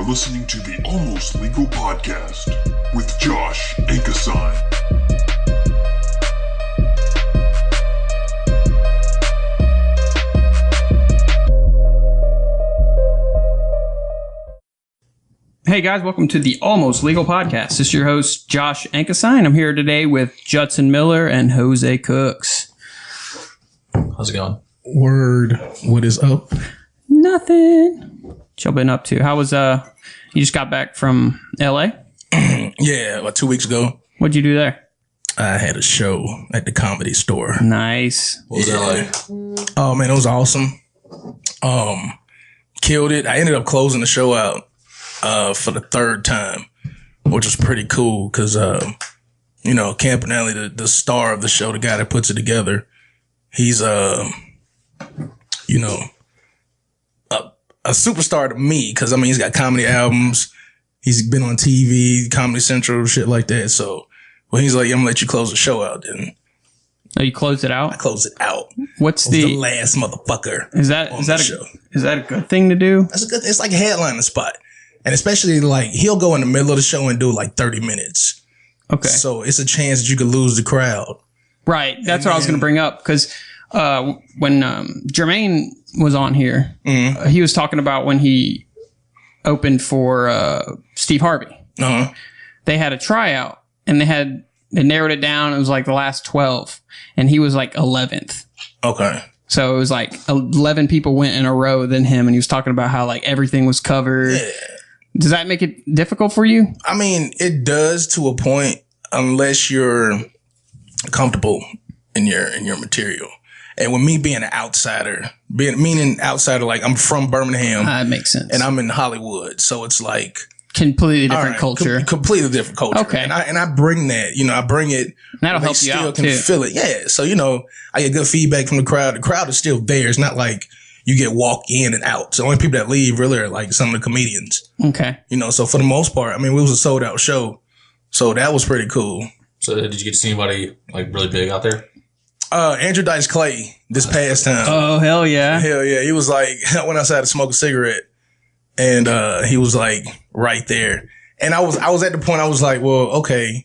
are listening to the Almost Legal Podcast with Josh Ankasine. Hey guys, welcome to the Almost Legal Podcast. This is your host, Josh Ankasine. I'm here today with Judson Miller and Jose Cooks. How's it going? Word. What is up? Nothing. What y'all been up to? How was, you just got back from LA? Yeah, about 2 weeks ago. What'd you do there? I had a show at the Comedy Store. Nice. What was that like? Oh, man, it was awesome. Killed it. I ended up closing the show out for the third time, which was pretty cool because, Campanelli, the star of the show, the guy that puts it together, he's, a superstar to me because, he's got comedy albums. He's been on TV, Comedy Central, shit like that. So when he's like, I'm going to let you close the show out, then. Oh, you closed it out? I closed it out. What's the last motherfucker? Is that a good thing to do? That's a good. It's like a headlining spot. And especially, like, he'll go in the middle of the show and do, like, 30 minutes. Okay. So it's a chance that you could lose the crowd. Right. That's what I was going to bring up. Because when Jermaine was on here, he was talking about when he opened for Steve Harvey. Uh-huh. They had a tryout, and they narrowed it down. It was, like, the last 12. And he was, like, 11th. Okay. So it was, like, 11 people went in a row than him. And he was talking about how, like, everything was covered. Yeah. Does that make it difficult for you? I mean, it does to a point, unless you're comfortable in your material. And with me being an outsider, meaning outsider, like I'm from Birmingham. That makes sense. And I'm in Hollywood. So it's like completely different culture. Completely different culture. Okay. And I bring that, I bring it. That'll help you out too. Feel it. Yeah. So, I get good feedback from the crowd. The crowd is still there. It's not like you get walk in and out. So the only people that leave really are like some of the comedians. Okay. So for the most part, it was a sold out show. So that was pretty cool. So did you get to see anybody like really big out there? Andrew Dice Clay this past time. Oh, hell yeah. Hell yeah. He was like, I went outside to smoke a cigarette and he was like right there. And I was at the point I was like, well, okay.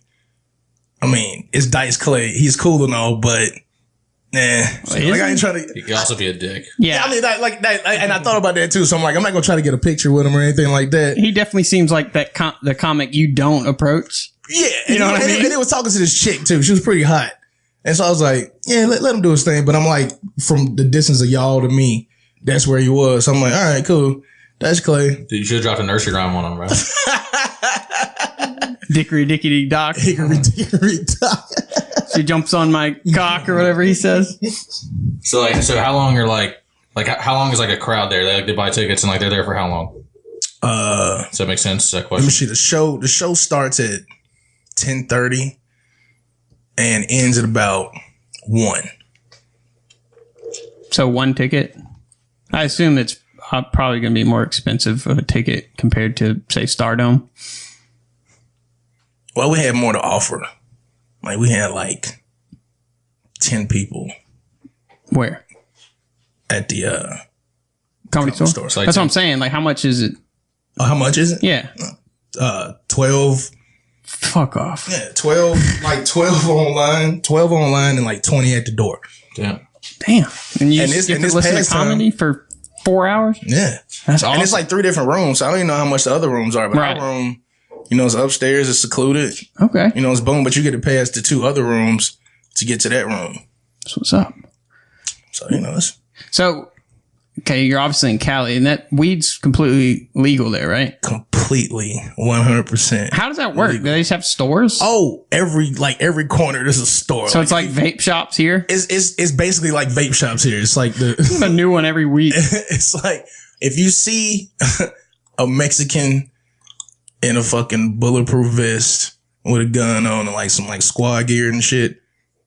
It's Dice Clay. He's cool and all, but I ain't trying to. He could also be a dick. Yeah. And I thought about that too. So I'm like, I'm not going to try to get a picture with him or anything like that. He definitely seems like that the comic you don't approach. Yeah. You know what I mean? And he was talking to this chick too. She was pretty hot. And so I was like, yeah, let him do his thing. But I'm like, from the distance of y'all to me, that's where he was. So I'm like, all right, cool. That's Clay. Dude, you should have dropped a nursery rhyme on him, bro. Dickory dickety dock. Hickory dickory dock. She jumps on my cock or whatever he says. So how long are how long is like a crowd there? They buy tickets and they're there for how long? Does that make sense? That question. Let me see. The show starts at 10:30 and ends at about 1. So one ticket. I assume it's probably going to be more expensive of a ticket compared to, say, Stardome. Well, we had more to offer. Like, we had 10 people. Where? At the Comedy store? So that's what I'm saying. Like, how much is it? Oh, how much is it? Yeah. 12. Fuck off. Yeah, 12. 12 online. 12 online and 20 at the door. Damn. And you have to listen to comedy for 4 hours? Yeah. That's awesome. And it's 3 different rooms. So I don't even know how much the other rooms are. But our room, it's upstairs. It's secluded. Okay. It's boom. But you get to pass the 2 other rooms to get to that room. That's what's up. So, it's... So, okay, you're obviously in Cali, and that weed's completely legal there, right? Completely, 100%. How does that work? Do they just have stores? Oh, every corner there's a store. So it's like vape shops here? It's basically like vape shops here. It's like a new one every week. It's like if you see a Mexican in a fucking bulletproof vest with a gun on and some squad gear and shit,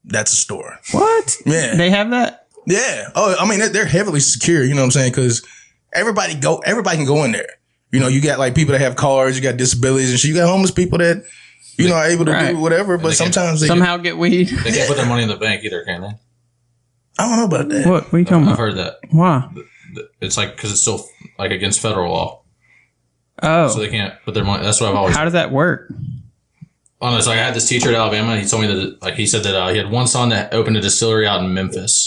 that's a store. What? Yeah. They have that? Yeah. Oh, they're heavily secure, you know what I'm saying? Because everybody can go in there. You got people that have cars, you got disabilities and shit. You got homeless people that, are able to do whatever, but sometimes they somehow get weed. They can't put their money in the bank either, can they? I don't know about that. What are you talking about? I've heard that. Why? It's because it's still against federal law. Oh. So they can't put their money. That's what I've always. How does that work? Honestly, I had this teacher at Alabama. He told me that, like, he said that he had one son that opened a distillery out in Memphis.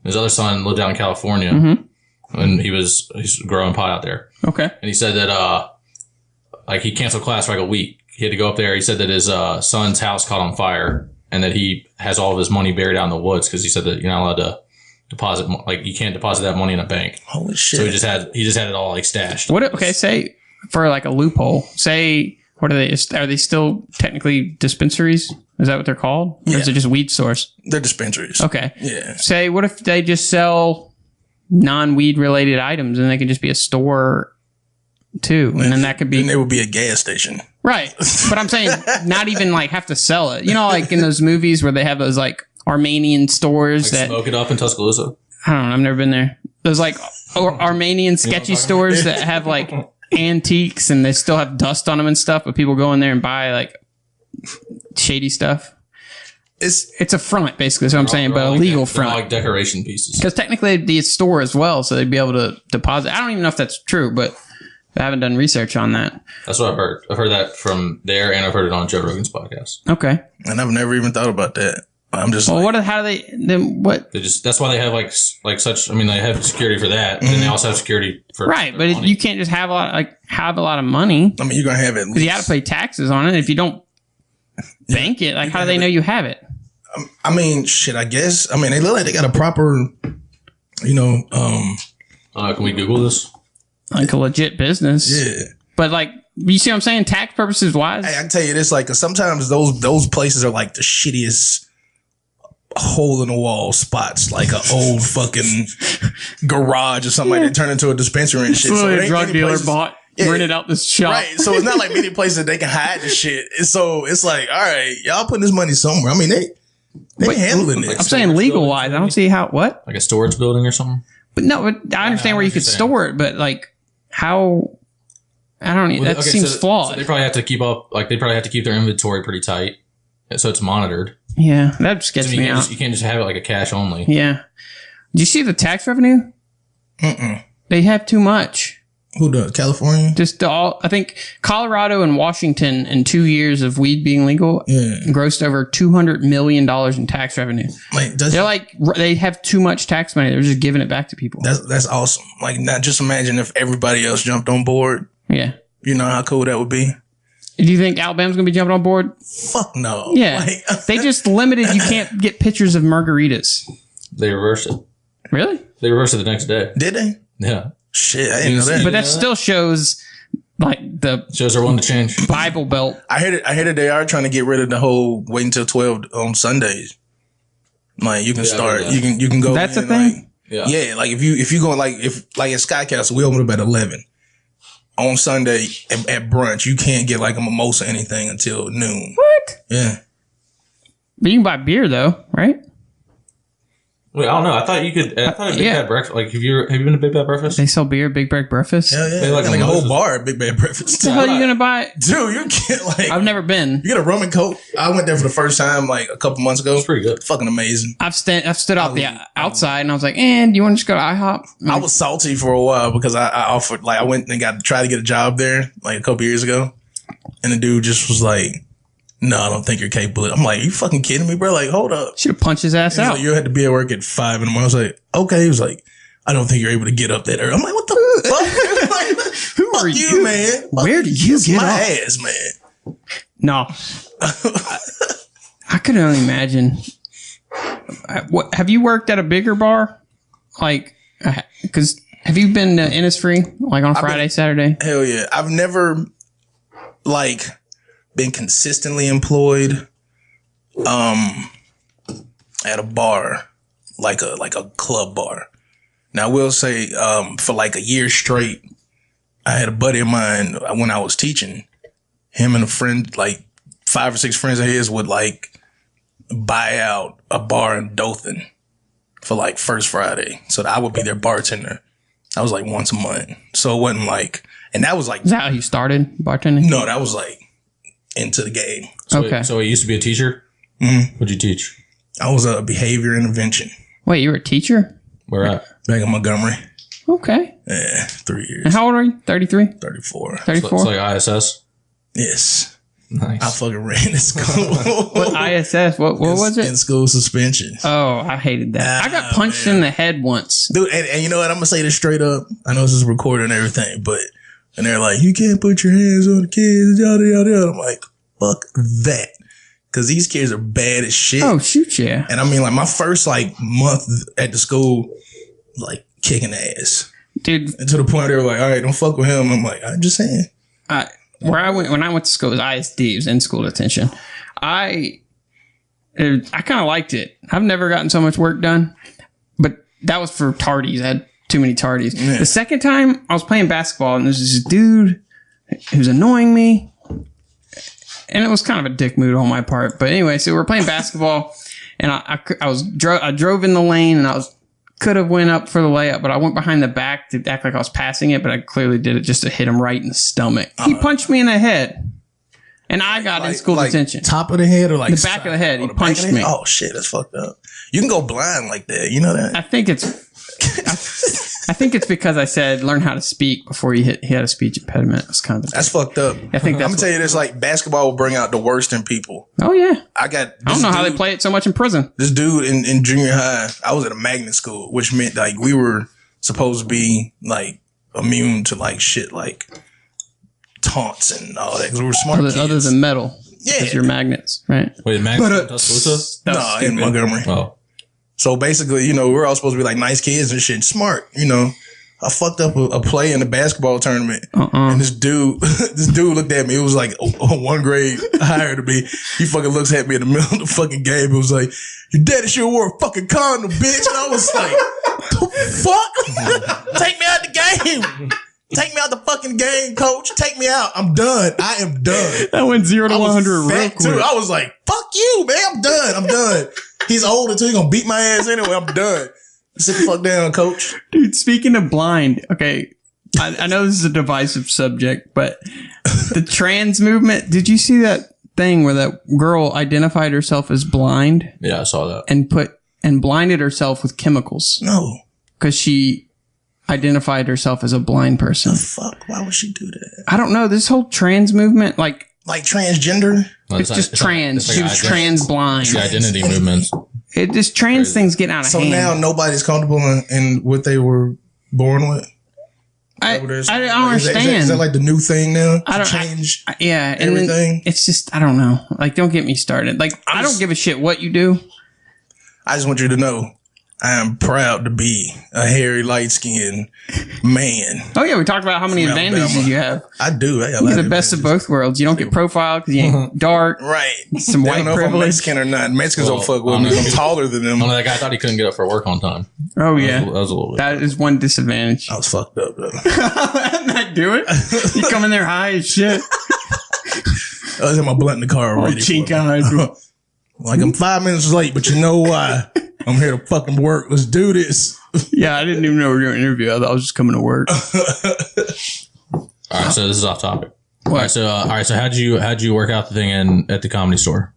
His other son lived out in California, and he's growing pot out there. Okay. And he said that like he canceled class for like a week. He had to go up there. He said that his son's house caught on fire, and that he has all of his money buried out in the woods because he said that you're not allowed to deposit, like, you can't deposit that money in a bank. Holy shit! So he just had it all like stashed. Okay, say for like a loophole. Say. What are they? Are they still technically dispensaries? Is that what they're called? Or is it just weed stores? They're dispensaries. Okay. Yeah. Say, what if they just sell non-weed related items and they can just be a store too? And then that could be... Then there would be a gas station. Right. But I'm saying not even like have to sell it. You know, like in those movies where they have those like Armenian stores Like that... Smoke It Up in Tuscaloosa? I don't know. I've never been there. Those like Armenian sketchy stores that have like... antiques and they still have dust on them and stuff, but people go in there and buy like shady stuff. It's a front, basically, is what I'm saying, but a legal front. Like decoration pieces. Because technically it'd be a store as well, so they'd be able to deposit. I don't even know if that's true, but I haven't done research on that. That's what I've heard. I've heard that from there, and I've heard it on Joe Rogan's podcast. Okay. And I've never even thought about that. I'm just well, how do they, then what? That's why they have like such, I mean, they have security for that, and then they also have security for. Right, but you can't just have a lot of money. I mean, you're going to have it. Because you got to pay taxes on it. If you don't bank it, like how do they know you have it? I mean, shit, I guess. I mean, they look like they got a proper, you know. Can we Google this? Like a legit business. Yeah. But like, you see what I'm saying? Tax purposes wise? Hey, I can tell you this, like, 'cause sometimes those places are like the shittiest hole in the wall spots, like an old fucking garage or something like that, turn into a dispensary and shit. So it a ain't drug many dealer places- rented out this shop. Right. So it's not like many places that they can hide the shit. And so it's like, all right, y'all putting this money somewhere. I mean, they handling it. I'm saying legal wise. I don't see how, what? Like a storage building or something? But no, I understand where you could store it, but like how, I don't know. That seems flawed. So they probably have to keep up, like they probably have to keep their inventory pretty tight. So it's monitored. Yeah, that just gets me out. You can't just have it like a cash only. Yeah. Do you see the tax revenue? They have too much. Who does? California? Just I think Colorado and Washington in 2 years of weed being legal grossed over $200 million in tax revenue. Like, they have too much tax money. They're just giving it back to people. That's awesome. Like, not just imagine if everybody else jumped on board. Yeah. You know how cool that would be? Do you think Alabama's going to be jumping on board? Fuck no. Yeah. Like, they just limited, you can't get pictures of margaritas. They reversed it. Really? They reversed it the next day. Did they? Yeah. Shit, I didn't know that. But that still shows like the shows are wanting to change. Bible Belt. I heard it. They are trying to get rid of the whole wait until 12 on Sundays. Like you can start, you can go. That's a thing. Yeah. Like if you go like at Sky Castle, we open up at 11 on Sunday at brunch. You can't get like a mimosa or anything until noon. What? Yeah. But you can buy beer though, right? Wait, I don't know. I thought you could. I thought a Big Bad Breakfast. Like, have you been to Big Bad Breakfast? They sell beer, Big Bad Breakfast. Hell yeah, They like like a whole bar at Big Bad Breakfast. What the hell are you gonna buy? Dude, you get like I've never been. You get a rum and coke. I went there for the first time like a couple months ago. It's pretty good. Fucking amazing. I've stood out the outside and I was like, do you want to just go to IHOP? I was salty for a while because I offered, like, I went and tried to get a job there like a couple years ago, and the dude just was like, "No, I don't think you're capable." I'm like, "You fucking kidding me, bro? Like, hold up." Should have punched his ass out. Like, you had to be at work at 5 in the morning. I was like, "Okay." He was like, "I don't think you're able to get up that early." I'm like, "What the fuck? Like, who are you, man? Where do you get my up? ass, man?" No, I could only imagine. What have you worked at a bigger bar? Like, because have you been to Innisfree like on Friday, Saturday? Hell yeah, I've never like been consistently employed at a bar like a club bar. Now I will say for like a year straight, I had a buddy of mine when I was teaching. Him and a friend, like 5 or 6 friends of his, would like buy out a bar in Dothan for like First Friday, so that I would be their bartender. That was like once a month, so it wasn't like, and that was like, is that how you started bartending? No, that was like into the game. So okay. So he used to be a teacher? Mm-hmm. What'd you teach? I was a behavior intervention. Wait, you were a teacher? Where at? Back in Montgomery. Okay. Yeah, 3 years. And how old are you? 33? 34. 34? It's like ISS. Yes. Nice. I fucking ran to school. What ISS? What was it? In school suspension. Oh, I hated that. I got punched in the head once. Dude, and you know what? I'm going to say this straight up. I know this is recorded and everything, but, and they're like, you can't put your hands on the kids, yada, yada, yada. I'm like, fuck that. Because these kids are bad as shit. Oh, shoot, yeah. And I mean, like, my first, like, month at the school, like, kicking ass. Dude. And to the point they were like, all right, don't fuck with him. I'm like, I'm just saying. When I went to school, it was ISD, it was in school detention. I kind of liked it. I've never gotten so much work done, but that was for tardies. I had too many tardies. Yeah. The second time I was playing basketball and there's this dude who's annoying me. And it was kind of a dick move on my part. But anyway, so we're playing basketball and I drove in the lane and could have went up for the layup, but I went behind the back to act like I was passing it, but I clearly did it just to hit him right in the stomach. He punched me in the head. And I got in school detention. Top of the head or like the back of the head? He punched me. Oh shit, that's fucked up. You can go blind like that. You know that? I think it's because I said learn how to speak before he had a speech impediment. That's kind of that's fucked up. I think that's I'm gonna tell you this: like basketball will bring out the worst in people. Oh yeah, I don't know how they play it so much in prison. This dude in junior high, I was at a magnet school, which meant like we were supposed to be like immune to like shit like taunts and all that because we were smart kids. Other than metal, yeah, because you're magnets, right? Wait, magnets in Tuscaloosa? No, in Montgomery. Oh. So basically, you know, we're all supposed to be like nice kids and shit, smart, you know. I fucked up a play in the basketball tournament, and this dude looked at me. It was like one grade higher than me. He fucking looks at me in the middle of the fucking game. It was like, "Your daddy should have wore a fucking condom, bitch." And I was like, "The fuck? Take me out the game. Take me out the fucking game, coach. Take me out. I'm done. I am done." That went 0 to 100 real quick. Too. I was like, "Fuck you, man. I'm done. I'm done." He's older too. He's gonna beat my ass anyway. I'm done. Sit the fuck down, coach. Dude, speaking of blind, okay, I know this is a divisive subject, but the trans movement, did you see that thing where that girl identified herself as blind? Yeah, I saw that. And blinded herself with chemicals. No. Because she identified herself as a blind person. The fuck? Why would she do that? I don't know. This whole trans movement, like transgender? No, it's just trans. She was trans blind. The identity movements. It just trans things get out of hand. So now nobody's comfortable in what they were born with? I don't understand. Is that like the new thing now? I don't change everything. It's just, I don't know. Like, don't get me started. Like, I don't give a shit what you do. I just want you to know I am proud to be a hairy, light-skinned man. Oh, yeah. We talked about how many advantages you have. I do. I got You're the best of both worlds. You don't get profiled because you ain't dark. Right. Some white privilege. If I'm Mexican or not. Mexicans don't fuck with me. I'm taller than them. That guy thought he couldn't get up for work on time. Oh, yeah. That was a little bit. That is one disadvantage. I was fucked up, though. Not do it. You come in there high as shit. I was in my blunt in the car already. Cheek eyes. Like, I'm 5 minutes late, but you know why? I'm here to fucking work. Let's do this. Yeah, I didn't even know we were doing an interview. I thought I was just coming to work. All right, so this is off topic. All right, so how'd you work out the thing at the Comedy Store?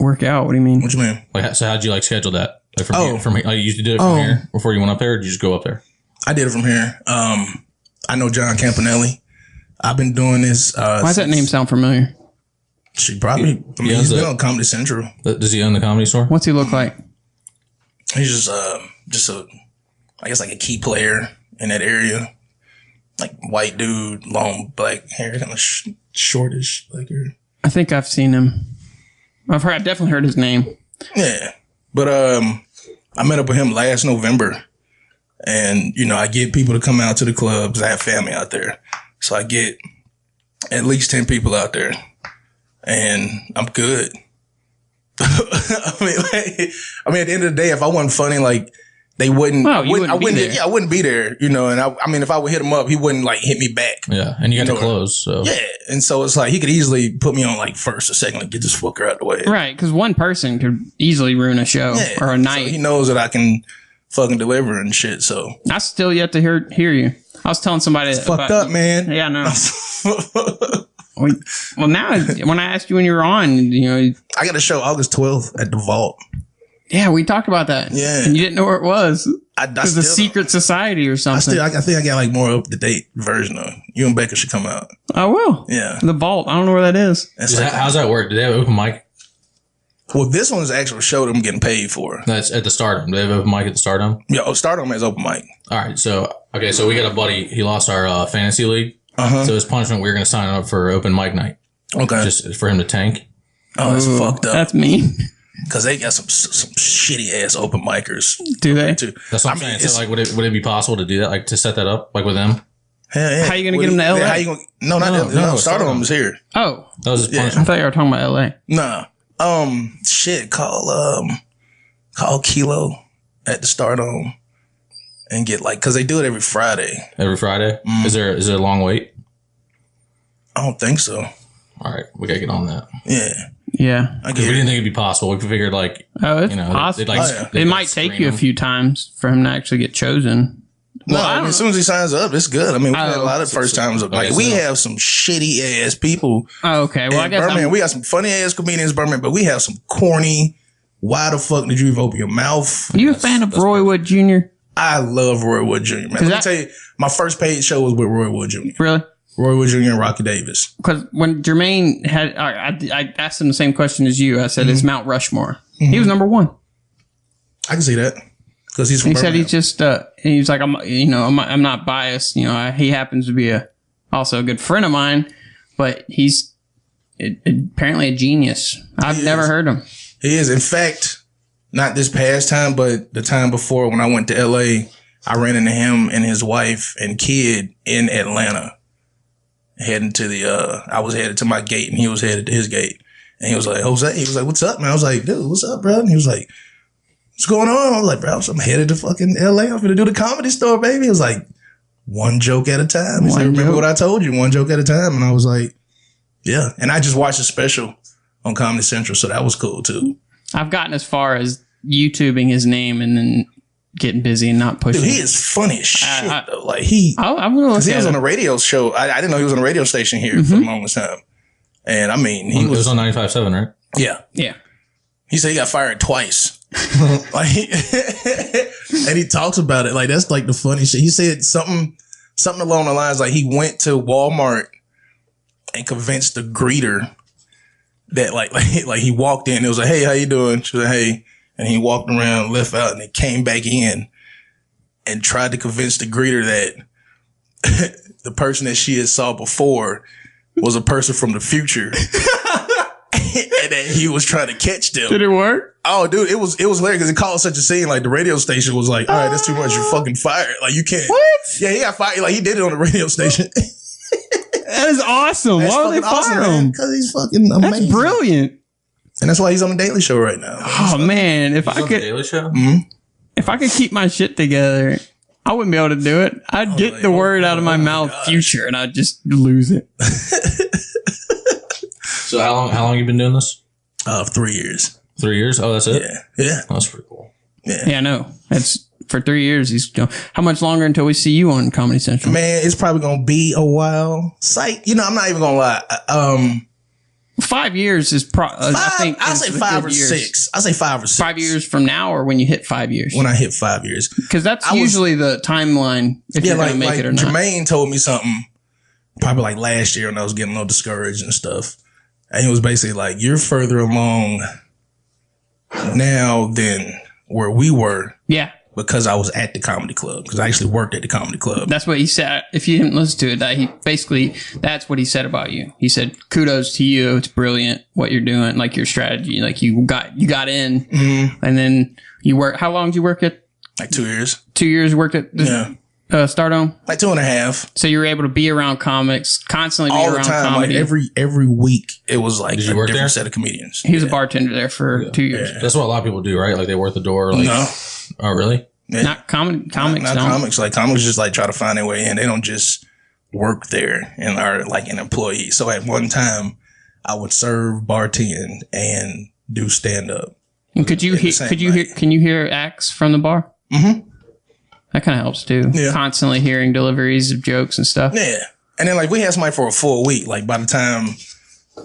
Work out? What do you mean? What you mean? Like, so how'd you schedule that? Like from here, you did it from here before you went up there, or did you just go up there? I did it from here. I know John Campanelli. I've been doing this. Why does that name sound familiar? She probably. He's been on Comedy Central. Does he own the Comedy Store? What's he look like? He's just a, I guess like a key player in that area. Like white dude, long black hair, kind of shortish black hair. I think I've seen him. I've definitely heard his name. Yeah, but I met up with him last November, and you know I get people to come out to the clubs. I have family out there, so I get at least 10 people out there, and I'm good. I mean, at the end of the day, if I wasn't funny, like they wouldn't. Well, you wouldn't be there. Yeah, I wouldn't be there. You know, and I mean, if I would hit him up, he wouldn't like hit me back. Yeah, and you got to close. So yeah, and so it's like he could easily put me on like first or second, like get this fucker out the way. Right, because one person could easily ruin a show or a night. So he knows that I can fucking deliver and shit. So I still yet to hear you. I was telling somebody it's fucked up, man. Yeah, no. Well, now when I asked you when you were on, you know, I got a show August 12th at the Vault. Yeah, we talked about that. Yeah, and you didn't know where it was. It's a secret society or something. I think I got like more up to date version of You and Becca should come out. I will. Yeah. The Vault. I don't know where that is. How's that work? Do they have open mic? Well, this one's the actual show that I'm getting paid for. That's at the Stardom. Do they have open mic at the Stardom? Yeah, Stardom has open mic. All right. So we got a buddy. He lost our fantasy league. So his punishment, we were going to sign him up for open mic night. Okay. Just for him to tank. Oh, that's fucked up. That's mean. Because they got some shitty ass open micers. Do they? Too. That's what I'm saying. So like, would it be possible to do that? Like to set that up like with them? Hell yeah. How you going to get them to LA? How you gonna, no, Stardom is here. Oh. That was his I punishment. thought you were talking about LA. Nah. Call Kilo at the Stardom and get like, because they do it every Friday. Every Friday? Is there a long wait? I don't think so. All right, we gotta get on that. Yeah. Yeah. I We get didn't it. think it'd be possible. We figured like, It's you know, possible. they'd It might take you a few times for him to actually get chosen. No, I mean, as soon as he signs up, it's good. I mean, we had a lot of first times. Like, we have some shitty ass people. Oh, okay. Well, I in guess Birmingham. We got some funny ass comedians in Birmingham, but we have some corny. Why the fuck did you even open your mouth? Are you a fan of Roy Wood Jr.? I love Roy Wood Jr. Man, let me tell you, my first paid show was with Roy Wood Jr. Really? Roy Wood Jr. and Rocky Davis. Because when Jermaine had, I asked him the same question as you. I said, "It's Mount Rushmore." He was number one. I can see that because he's from He said Birmingham. he's just, he was like, I'm not biased. You know, he happens to be also a good friend of mine, but he's apparently a genius. I've never heard him. He is. In fact, not this past time, but the time before when I went to LA, I ran into him and his wife and kid in Atlanta. Heading to I was headed to my gate and he was headed to his gate. And he was like, Jose, he was like, what's up, man? I was like, dude, what's up, bro? And he was like, what's going on? I was like, bro, I'm headed to fucking LA. I'm gonna do the Comedy Store, baby. He was like, one joke at a time. He said, remember what I told you, one joke at a time. And I was like, yeah. And I just watched a special on Comedy Central, so that was cool too. I've gotten as far as YouTubing his name and then getting busy and not pushing. Dude, he is funny as shit, though. Like, I'm gonna look he at was him. on a radio show. I didn't know he was on a radio station here for the longest time. And I mean, It was on 95.7, right? yeah. Yeah. He said he got fired twice. Like, and he talks about it. Like, that's like the funny shit. He said something along the lines like he went to Walmart and convinced the greeter that like he walked in. It was like, hey, how you doing? She was like, hey. And he walked around, left out, and then came back in and tried to convince the greeter that the person that she had saw before was a person from the future. And that he was trying to catch them. Did it work? Oh, dude, it was hilarious because it caused such a scene. Like, the radio station was like, all right, that's too much. You're fucking fired. Like, you can't. What? Yeah, he got fired. Like, he did it on the radio station. That is awesome. Why would they fire him? Because he's fucking amazing. That's brilliant. And that's why he's on the Daily Show right now. Oh man, if I On the could, Daily Show? if I could keep my shit together, I wouldn't be able to do it. I'd get the word out of my mouth, future, and I'd just lose it. So how long you been doing this? 3 years. 3 years? Oh, that's it? Yeah. Oh, that's pretty cool. Yeah, no, that's for 3 years. He's how much longer until we see you on Comedy Central? Man, it's probably going to be a while. Psych. You know, I'm not even going to lie. 5 years is I think I'll is say a 5 good or years. 6. I'll say 5 or 6. 5 years from now, or when you hit 5 years, When I hit 5 years. because that's usually the timeline if you're going to make it or not. Jermaine told me something probably like last year when I was getting a little discouraged and stuff. And he was basically like, you're further along now than where we were Yeah, because I was at the comedy club. Because I actually worked at the comedy club. that's what he said. If you didn't listen to it, that's what he said about you. He said, "Kudos to you. It's brilliant what you're doing. Like your strategy. Like you got in, and then you work. How long did you work at? Like 2 years. 2 years worked at Stardom. Like 2.5. So you were able to be around comics, constantly be All the around time. comedy. Like every week, it was like a you work different there? set of comedians. He was a bartender there for 2 years. That's what a lot of people do, right? Like they work the door. Like, No. Oh, really? Not comics. Not don't. comics. Like, comics just like try to find their way in. They don't just work there and are like an employee. So at one time, I would serve, bartend, and do stand up. And can you hear acts from the bar? Mm-hmm. That kind of helps too. Yeah. Constantly hearing deliveries of jokes and stuff. Yeah. And then like we had somebody for a full week. Like by the time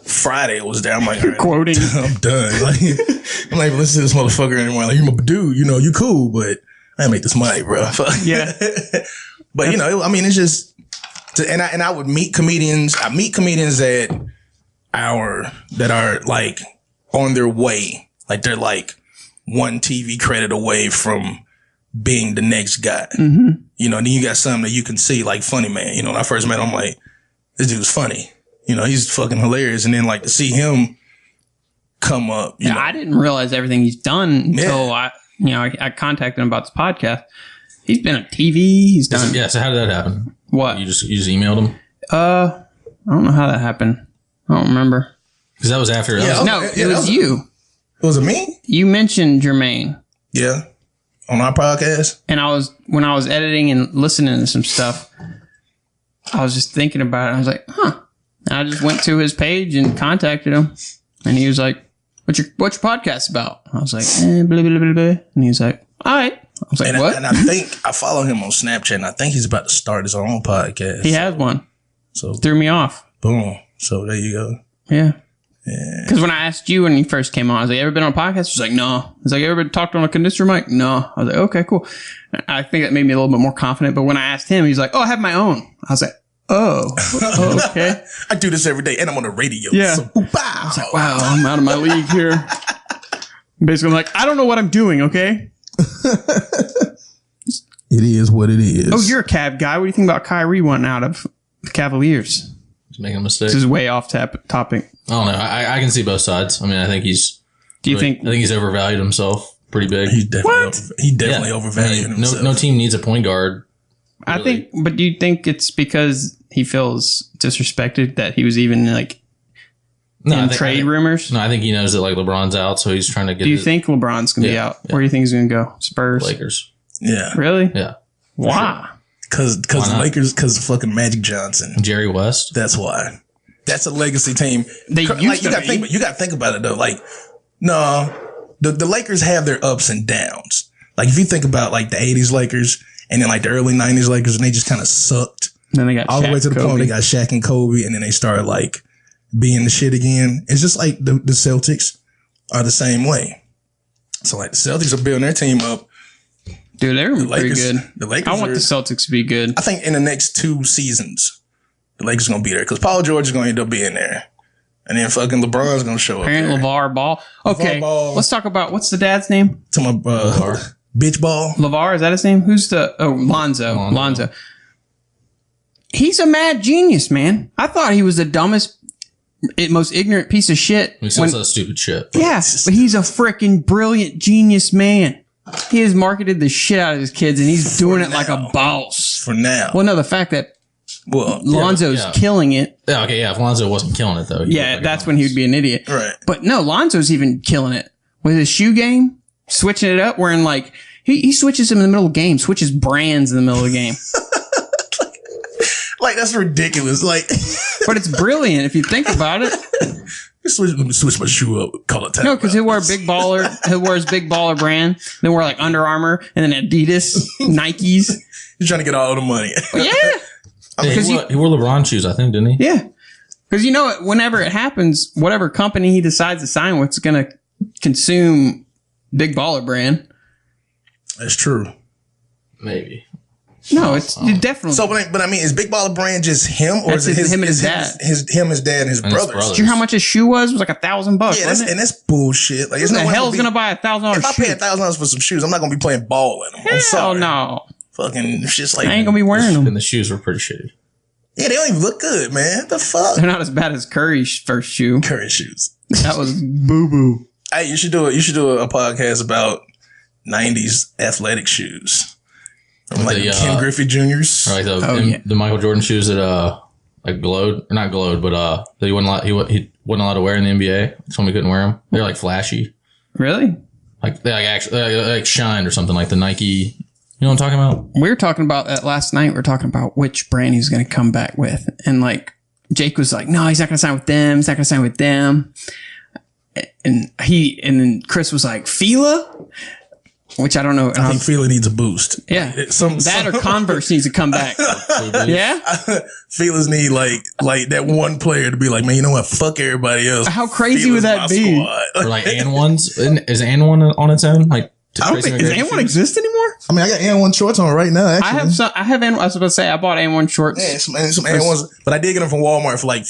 Friday was there, I'm like, all right, Quoting. I'm done. Like, I'm not even listening to this motherfucker anymore. Like, you're my dude, you know, you cool, but I make this money, bro. Yeah. But you know, I mean, it's just, and I would meet comedians. I meet comedians that are like on their way, like they're like one TV credit away from being the next guy. Mm-hmm. You know, and then you got some that you can see, like Funny Man. You know, when I first met him, I'm like, this dude's funny. You know, he's fucking hilarious. And then like to see him come up. You know, I didn't realize everything he's done until I contacted him about this podcast. He's been on TV. He's done. Yeah. So how did that happen? What? You just emailed him? I don't know how that happened. I don't remember. Because that was after. It was you. Was it me? You mentioned Jermaine. Yeah. On our podcast. And when I was editing and listening to some stuff, I was just thinking about it. I was like, huh. And I just went to his page and contacted him. And he was like, what's your podcast about? I was like, blah, blah, blah, blah. And he was like, all right. I was like, what? And I think I follow him on Snapchat, and I think he's about to start his own podcast. He has one. So threw me off. Boom. So there you go. Yeah. Because when I asked you when you first came on, I was like, ever been on a podcast? He was like, no. He's like, ever been talked on a condenser mic? No. I was like, okay, cool. I think that made me a little bit more confident. But when I asked him, he's like, oh, I have my own. I was like, oh, okay. I do this every day, and I'm on the radio. Yeah. So, I was like, wow, I'm out of my league here. Basically, I'm like, I don't know what I'm doing, okay? It is what it is. Oh, you're a Cav guy. What do you think about Kyrie wanting out of the Cavaliers? He's making a mistake. This is way off topic. I don't know. I can see both sides. I mean, I think he's. I think he's overvalued himself pretty big. He definitely overvalued himself. No team needs a point guard. Really. I think, but do you think it's because he feels disrespected that he was even like in trade rumors? No, I think he knows that like LeBron's out, so he's trying to get. Do you think LeBron's going to be out? Where do you think he's going to go? Spurs, Lakers. Yeah, really? Yeah. Why? Because the Lakers, because of fucking Magic Johnson, Jerry West. That's why. That's a legacy team. You got to think about it though. Like, no, the Lakers have their ups and downs. Like if you think about like the '80s Lakers and then like the early '90s Lakers, and they just kind of sucked. Then they got all the way to the point they got Shaq and Kobe, and then they started like being the shit again. It's just like the Celtics are the same way. So like the Celtics are building their team up. Dude, they're pretty good. The Lakers. I want the Celtics to be good. I think in the next 2 seasons, the Lakers are going to be there because Paul George is going to end up being there. And then fucking LeBron's going to show up. Apparently LeVar Ball. Okay. Let's talk about what's the dad's name? To my bitch Ball. LeVar, is that his name? Who's the Lonzo. He's a mad genius, man. I thought he was the dumbest, most ignorant piece of shit. He says that stupid shit. Yeah, but he's a freaking brilliant genius man. He has marketed the shit out of his kids, and he's doing it like a boss. For now. Well, no, the fact that Lonzo's killing it. Yeah, okay, yeah. If Lonzo wasn't killing it, though. That's when he would be an idiot. Right. But no, Lonzo's even killing it. With his shoe game, switching it up, wearing like, he switches them in the middle of the game, switches brands in the middle of the game. Like, that's ridiculous. Like, but it's brilliant if you think about it. Let me switch my shoe up. Call it time. No, because he'll wear Big Baller. He'll wear his Big Baller brand. Then wear like Under Armour and then Adidas, Nikes. He's trying to get all the money. Yeah. He wore LeBron shoes, I think, didn't he? Yeah. Because you know, whenever it happens, whatever company he decides to sign with is going to consume Big Baller brand. That's true. Maybe. No, it's definitely. So, but I mean, is Big Baller brand just him, or is it him and his dad? His dad, and his brothers. Did you hear how much his shoe was? It was like $1,000. Yeah, and that's bullshit. Like, who the hell's gonna buy $1,000 shoe? If I pay $1,000 for some shoes, I'm not gonna be playing ball in them. I'm sorry. No. Fucking shit like I ain't gonna be wearing them. And the shoes were pretty shitty. Yeah, they don't even look good, man. The fuck? They're not as bad as Curry's first shoe. Curry shoes. That was boo boo. Hey, you should do a podcast about '90s athletic shoes. Like the Ken Griffey Juniors. Or like the Michael Jordan shoes that like glowed, or not glowed, but that he wasn't allowed to wear in the NBA. That's when we couldn't wear them. They're like flashy. Really? Like they like actually like shined or something, like the Nike. You know what I'm talking about? We were talking about that last night. We were talking about which brand he's going to come back with, and like Jake was like, "No, he's not going to sign with them. He's not going to sign with them." And then Chris was like, "Fila." Which I don't know. I think Fila needs a boost. Yeah. That or Converse needs to come back. Yeah? Fila's need like that one player to be like, man, you know what? Fuck everybody else. How crazy would that be? Or like And One's. Is And One on its own? Like I don't Does anyone exist anymore? I mean, I got And1 shorts on right now. Actually, I was about to say I bought And1 shorts. Yeah, some And1s, but I did get them from Walmart for like.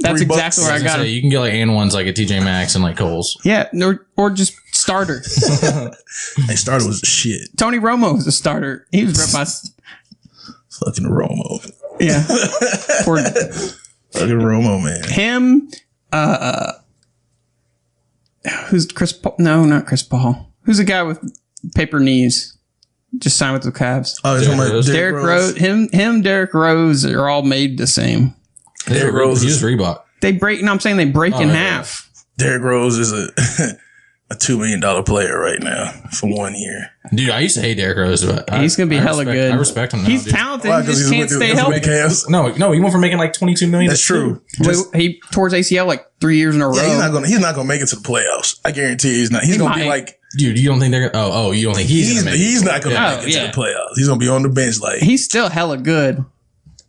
That's $3. exactly where I got them. You can get like And1s like at TJ Maxx and like Kohl's. Yeah, or just starter. Hey, starter was shit. Tony Romo was a starter. He was ripped by Fucking Romo. yeah. Poor Fucking Romo, man. him. Who's Chris? No, not Chris Paul. Who's the guy with paper knees? Just signed with the Cavs. Oh, you're talking about Derrick Rose. Him, Derrick Rose are all made the same. Derrick Rose Use Reebok. They break. No, I'm saying they break in half. Derrick Rose is a $2 million player right now for 1 year. Dude, I used to hate Derrick Rose, but He's gonna be hella good. I respect him now. He's dude. talented. Why? He just can't stay healthy. No, he went from making like $22 million. That's true. He tore his ACL like 3 years in a row. Yeah, he's not gonna make it to the playoffs. I guarantee he's not. He's gonna be like. Dude, you don't think they're gonna? Oh, you don't think he's gonna make it? He's not gonna make it to the playoffs. He's gonna be on the bench. Like He's still hella good,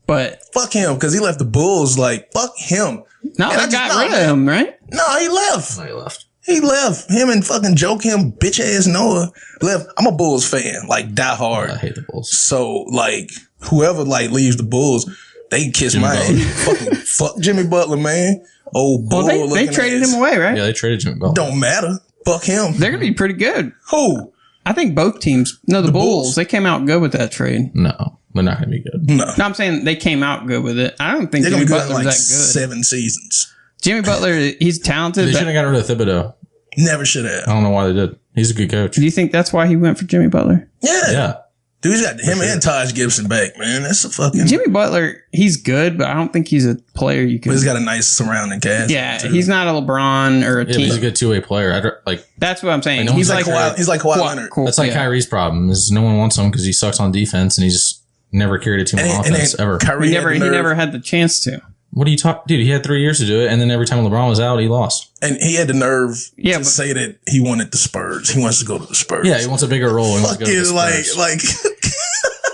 but fuck him because he left the Bulls. Like fuck him. no, they got rid of him, right? No, he left. No, he left. He left. Him and fucking Joakim bitch ass Noah left. I'm a Bulls fan, like die hard. I hate the Bulls. So like whoever like leaves the Bulls, they can kiss my ass. Fucking fuck Jimmy Butler, man. Old bull. Well, they traded him away, right? Yeah, they traded Jimmy Butler. Don't matter. Fuck him. They're gonna be pretty good. Who? I think both teams. No, the Bulls. They came out good with that trade. No, they're not gonna be good. No. No, I'm saying they came out good with it. I don't think They're Jimmy gonna be good Butler's in like that good. 7 seasons. Jimmy Butler, he's talented. They But should have got rid of Thibodeau. Never should have. I don't know why they did. He's a good coach. do you think that's why he went for Jimmy Butler? Yeah. Yeah. Dude, he's got him and Taj Gibson back, man. That's a fucking. Jimmy Butler, he's good, but I don't think he's a player you But can. he's got a nice surrounding cast. Yeah, too. he's not a LeBron or a Yeah, but team. he's a good two-way player. That's what I'm saying. no He's one's like He's like Kawhi Leonard. cool. That's like yeah. Kyrie's problem. Is no one wants him because he sucks on defense and he's never carried a team on offense ever. Kyrie He had the he nerve- never had the chance to. What are you talking? Dude, he had 3 years to do it, and then every time LeBron was out, he lost. And he had the nerve Yeah, to but- say that he wanted the Spurs. He wants to go to the Spurs. Yeah, he wants a bigger role. He wants to go to the Fucking Spurs. like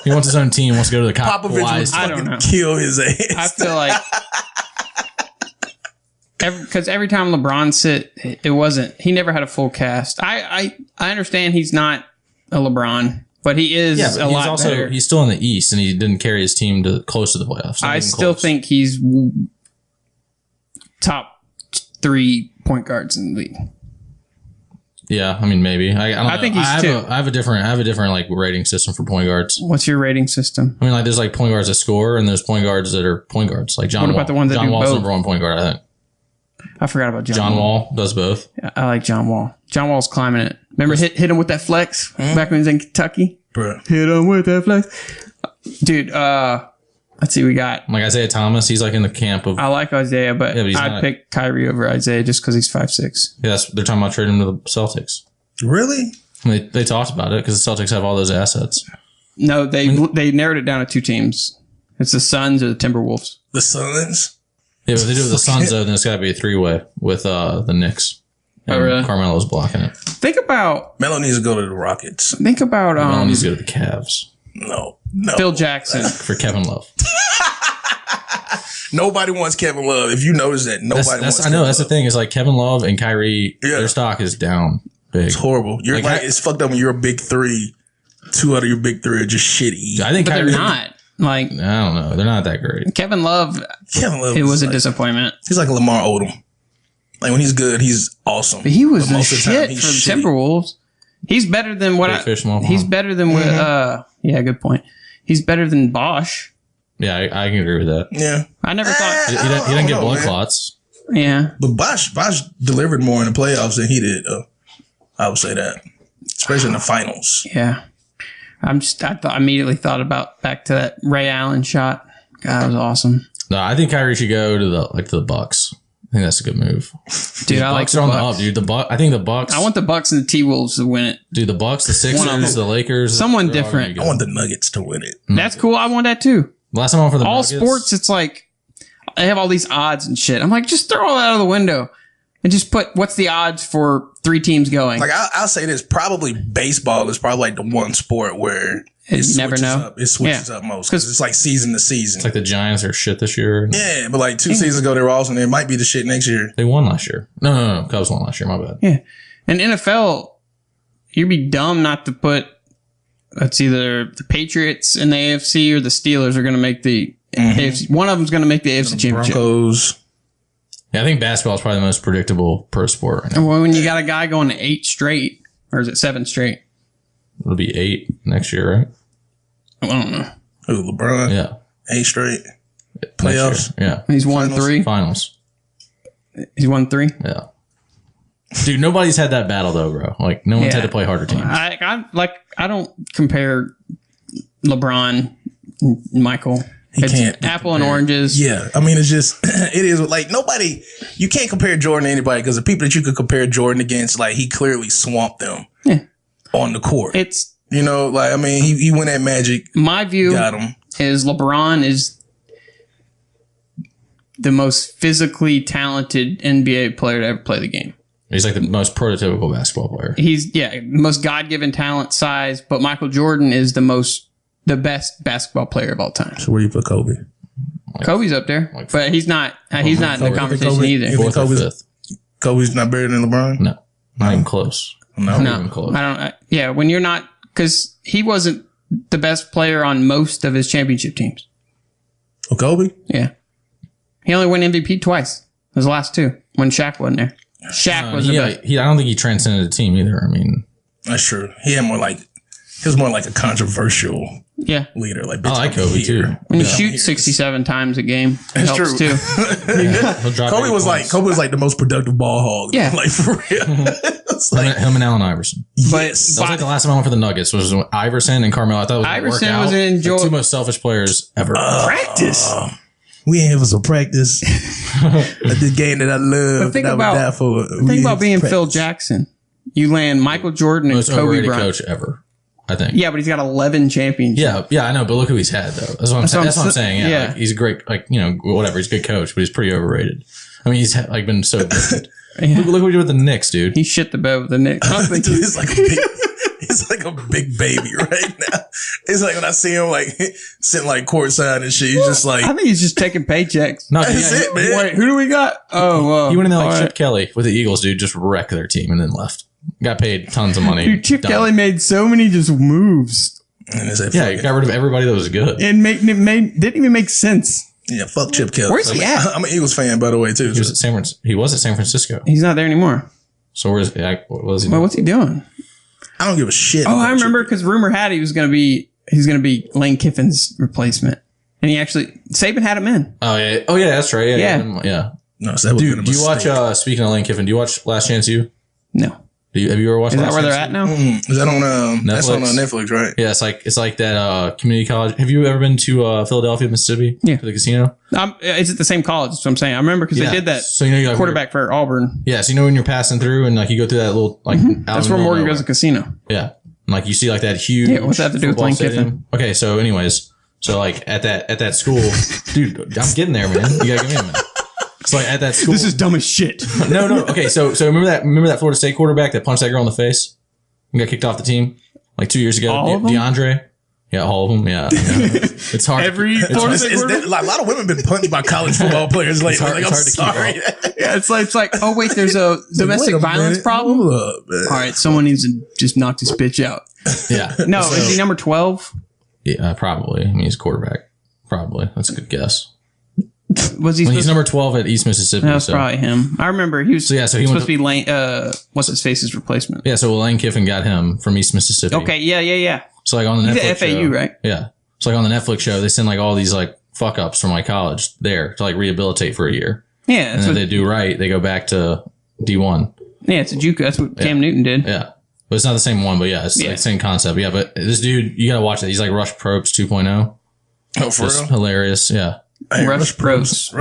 He wants his own team. Wants to go to the Popovich would Kawhi's. I don't fucking know. kill his ass. I feel like because every time LeBron sit, it wasn't. He never had a full cast. I understand he's not a LeBron, but he is Yeah, but a lot better. he's still in the East, and he didn't carry his team to close to the playoffs. Not I even still close. think he's top 3 point guards in the league. Yeah, I mean maybe. I don't know. think he's I have two. I have a different like rating system for point guards. What's your rating system? I mean, like there's like point guards that score, and there's point guards that are point guards. Like John What Wall. about the ones that John do Wall's both? number one point guard, I think. I forgot about John John Wall does both. I like John Wall. John Wall's climbing it. Remember hit him with that flex back when he was in Kentucky? Bruh. Hit him with that flex. Dude, let's see, we got. Like Isaiah Thomas, he's like in the camp of. I like Isaiah, but Yeah, but he's I'd not- pick Kyrie over Isaiah just because he's 5'6". Yeah, they're talking about trading him to the Celtics. Really? And they talked about it because the Celtics have all those assets. No, they narrowed it down to 2 teams. It's the Suns or the Timberwolves. The Suns? Yeah, but if they do it with the Suns though, then it's got to be a 3-way with the Knicks. And really? Carmelo's blocking it. Think about Melo needs to go to the Rockets. Carmelo needs to go to the Cavs No. Phil Jackson. for Kevin Love. Nobody wants Kevin Love. If you notice that, nobody wants I know Kevin that's the Love. thing. Is like Kevin Love and Kyrie, Yeah. their stock is down big. It's horrible. You're Like, like, it's fucked up when you're a big 3. 2 out of your big 3 are just shitty. I think But Kyrie. they're not. Like, I don't know. They're not that great. Kevin Love, Kevin Love it was is a like, disappointment. he's like Lamar Odom. Like when he's good, he's awesome. But he was But the most of the time, shit he's for the shitty. Timberwolves. He's better than what Big fish, small pond. he's better than what, yeah, good point. He's better than Bosch. Yeah, I can agree with that. Yeah. I never thought, He didn't I don't get know, blood man. clots. yeah. But Bosch delivered more in the playoffs than he did. I would say that, especially in the finals. Yeah. I immediately thought about back to that Ray Allen shot. God, that was awesome. No, I think Kyrie should go to the Bucks. I think that's a good move. Dude, I like Bucks the are on the Bucks. up, dude. I think the Bucks. I want the Bucks and the T-Wolves to win it. dude. The Bucks, the One of Sixers, them. the Lakers. Someone they're all gonna be different. good. I want the Nuggets to win it. That's cool. I want that too. Last time I went for the All Nuggets, sports, it's like they have all these odds and shit. I'm like, just throw all that out of the window and just put what's the odds for 3 teams going. Like I'll say this: probably baseball is probably like the one sport where You never know. It switches Yeah. up most because it's like season to season. It's like the Giants are shit this year. Yeah, but like 2 seasons ago they were awesome. It might be the shit next year. They won last year. No. Cubs won last year. My bad. Yeah. And NFL, you'd be dumb not to put. It's either the Patriots in the AFC or the Steelers are going to make the AFC. One of them's going to make the AFC Championship. Broncos. Yeah, I think basketball is probably the most predictable pro sport right now. Well, when you got a guy going to 8 straight, or is it 7 straight? It'll be 8 next year, right? I don't know. Who, LeBron? Yeah. 8 straight. Playoffs? Yeah. He's won 3. Finals. He's won 3. Yeah. Dude, nobody's had that battle though, bro. Like, no one's had to play harder teams. I don't compare LeBron and Michael. It's can't apple and oranges. Yeah. I mean, it's just, it is like nobody, you can't compare Jordan to anybody because the people that you could compare Jordan against, like, he clearly swamped them on the court. It's, you know, like, I mean, he went at Magic. My view got him. Is LeBron is the most physically talented NBA player to ever play the game. He's like the most prototypical basketball player. He's most God-given talent, size, but Michael Jordan is the best basketball player of all time. So where do you put Kobe? Kobe's up there, but he's not in the conversation either. You think Kobe's not better than LeBron? No, not even close. No, not even close. I don't. When you're not, because he wasn't the best player on most of his championship teams. Oh, Kobe? Yeah, he only won MVP twice. Those last 2 when Shaq wasn't there. Shaq was the best. I don't think he transcended the team either. I mean, that's true. He was more like a controversial leader. Like, I like Kobe too. When you shoot 67 times a game, it that's helps true. too. Kobe was like the most productive ball hog. Yeah, like for real. It's like him and Allen Iverson. But that was like the last time I went for the Nuggets was Iverson and Carmelo. I thought it was Iverson was the 2 most selfish players ever. Practice. We ain't having some practice. The game that I love. Think about being Phil Jackson. You land Michael Jordan and most Kobe overrated Bryant. coach ever, I think. Yeah, but he's got 11 championships. Yeah, I know, but look who he's had though. That's what I'm saying. Yeah, yeah. Like, he's a great, whatever. He's a good coach, but he's pretty overrated. I mean, he's been so good. Look what he did with the Knicks, dude. He shit the bed with the Knicks. Dude, he's like a big baby right now. It's like when I see him sitting courtside and shit, he's just like, I think he's just taking paychecks. No, that's it, man. Wait, who do we got? Oh, he went in there Chip Kelly with the Eagles, dude, just wrecked their team and then left. Got paid tons of money. Dude, Chip Kelly made so many just moves. And he got rid of everybody that was good. It didn't even make sense. Yeah, fuck Chip Kelly. Where's he at? I'm an Eagles fan, by the way, too. He was at San Francisco. He's not there anymore. So what's he doing? What's he doing? I don't give a shit. Oh, I remember because rumor had he's going to be Lane Kiffin's replacement, and Saban had him in. Oh yeah, that's right. Yeah. No, so that was dude, do you watch? Speaking of Lane Kiffin, do you watch Last Chance U? No. Have you ever watched? Is Last that where Chance they're at now? Is that on Netflix? That's on Netflix, right? Yeah, it's like that community college. Have you ever been to Philadelphia, Mississippi? Yeah, to the casino. Is it the same college? That's what I'm saying. I remember because they did that. So you know, quarterback for Auburn. Yeah, so when you're passing through and you go through that little that's where Morgan goes to casino. Yeah, and you see that huge. Yeah, what's that have to do with Lane Kiffin? Okay, so anyways, at that school, dude, I'm getting there, man. You gotta give me a minute. So at that school, this is dumb as shit. No. Okay, so remember that Florida State quarterback that punched that girl in the face and got kicked off the team 2 years ago? All of them? DeAndre. Yeah, all of them. Yeah. It's hard. Florida State a lot of women been punched by college football players lately. It's hard to sorry. keep Yeah, it's like, oh wait, there's a domestic violence problem. All right, someone needs to just knock this bitch out. Yeah. No, is he number 12? Yeah, probably. I mean, he's quarterback. Probably. That's a good guess. Was he? He's number 12 at East Mississippi. That was probably him. I remember he was. So he supposed to be Lane. What's his face's replacement? Yeah, so Lane Kiffin got him from East Mississippi. Okay, yeah. So on the Netflix FAU, show, right? Yeah. So on the Netflix show, they send all these fuck ups from college there to rehabilitate for a year. Yeah, and then they do right. They go back to D1. Yeah, it's a JUCO. That's what Cam Newton did. Yeah. But it's not the same one, but yeah, it's the same concept. Yeah, but this dude, you gotta watch it. He's like Rush Probst 2.0. Oh, for real? Hilarious. Yeah. Hey, Rush Probst.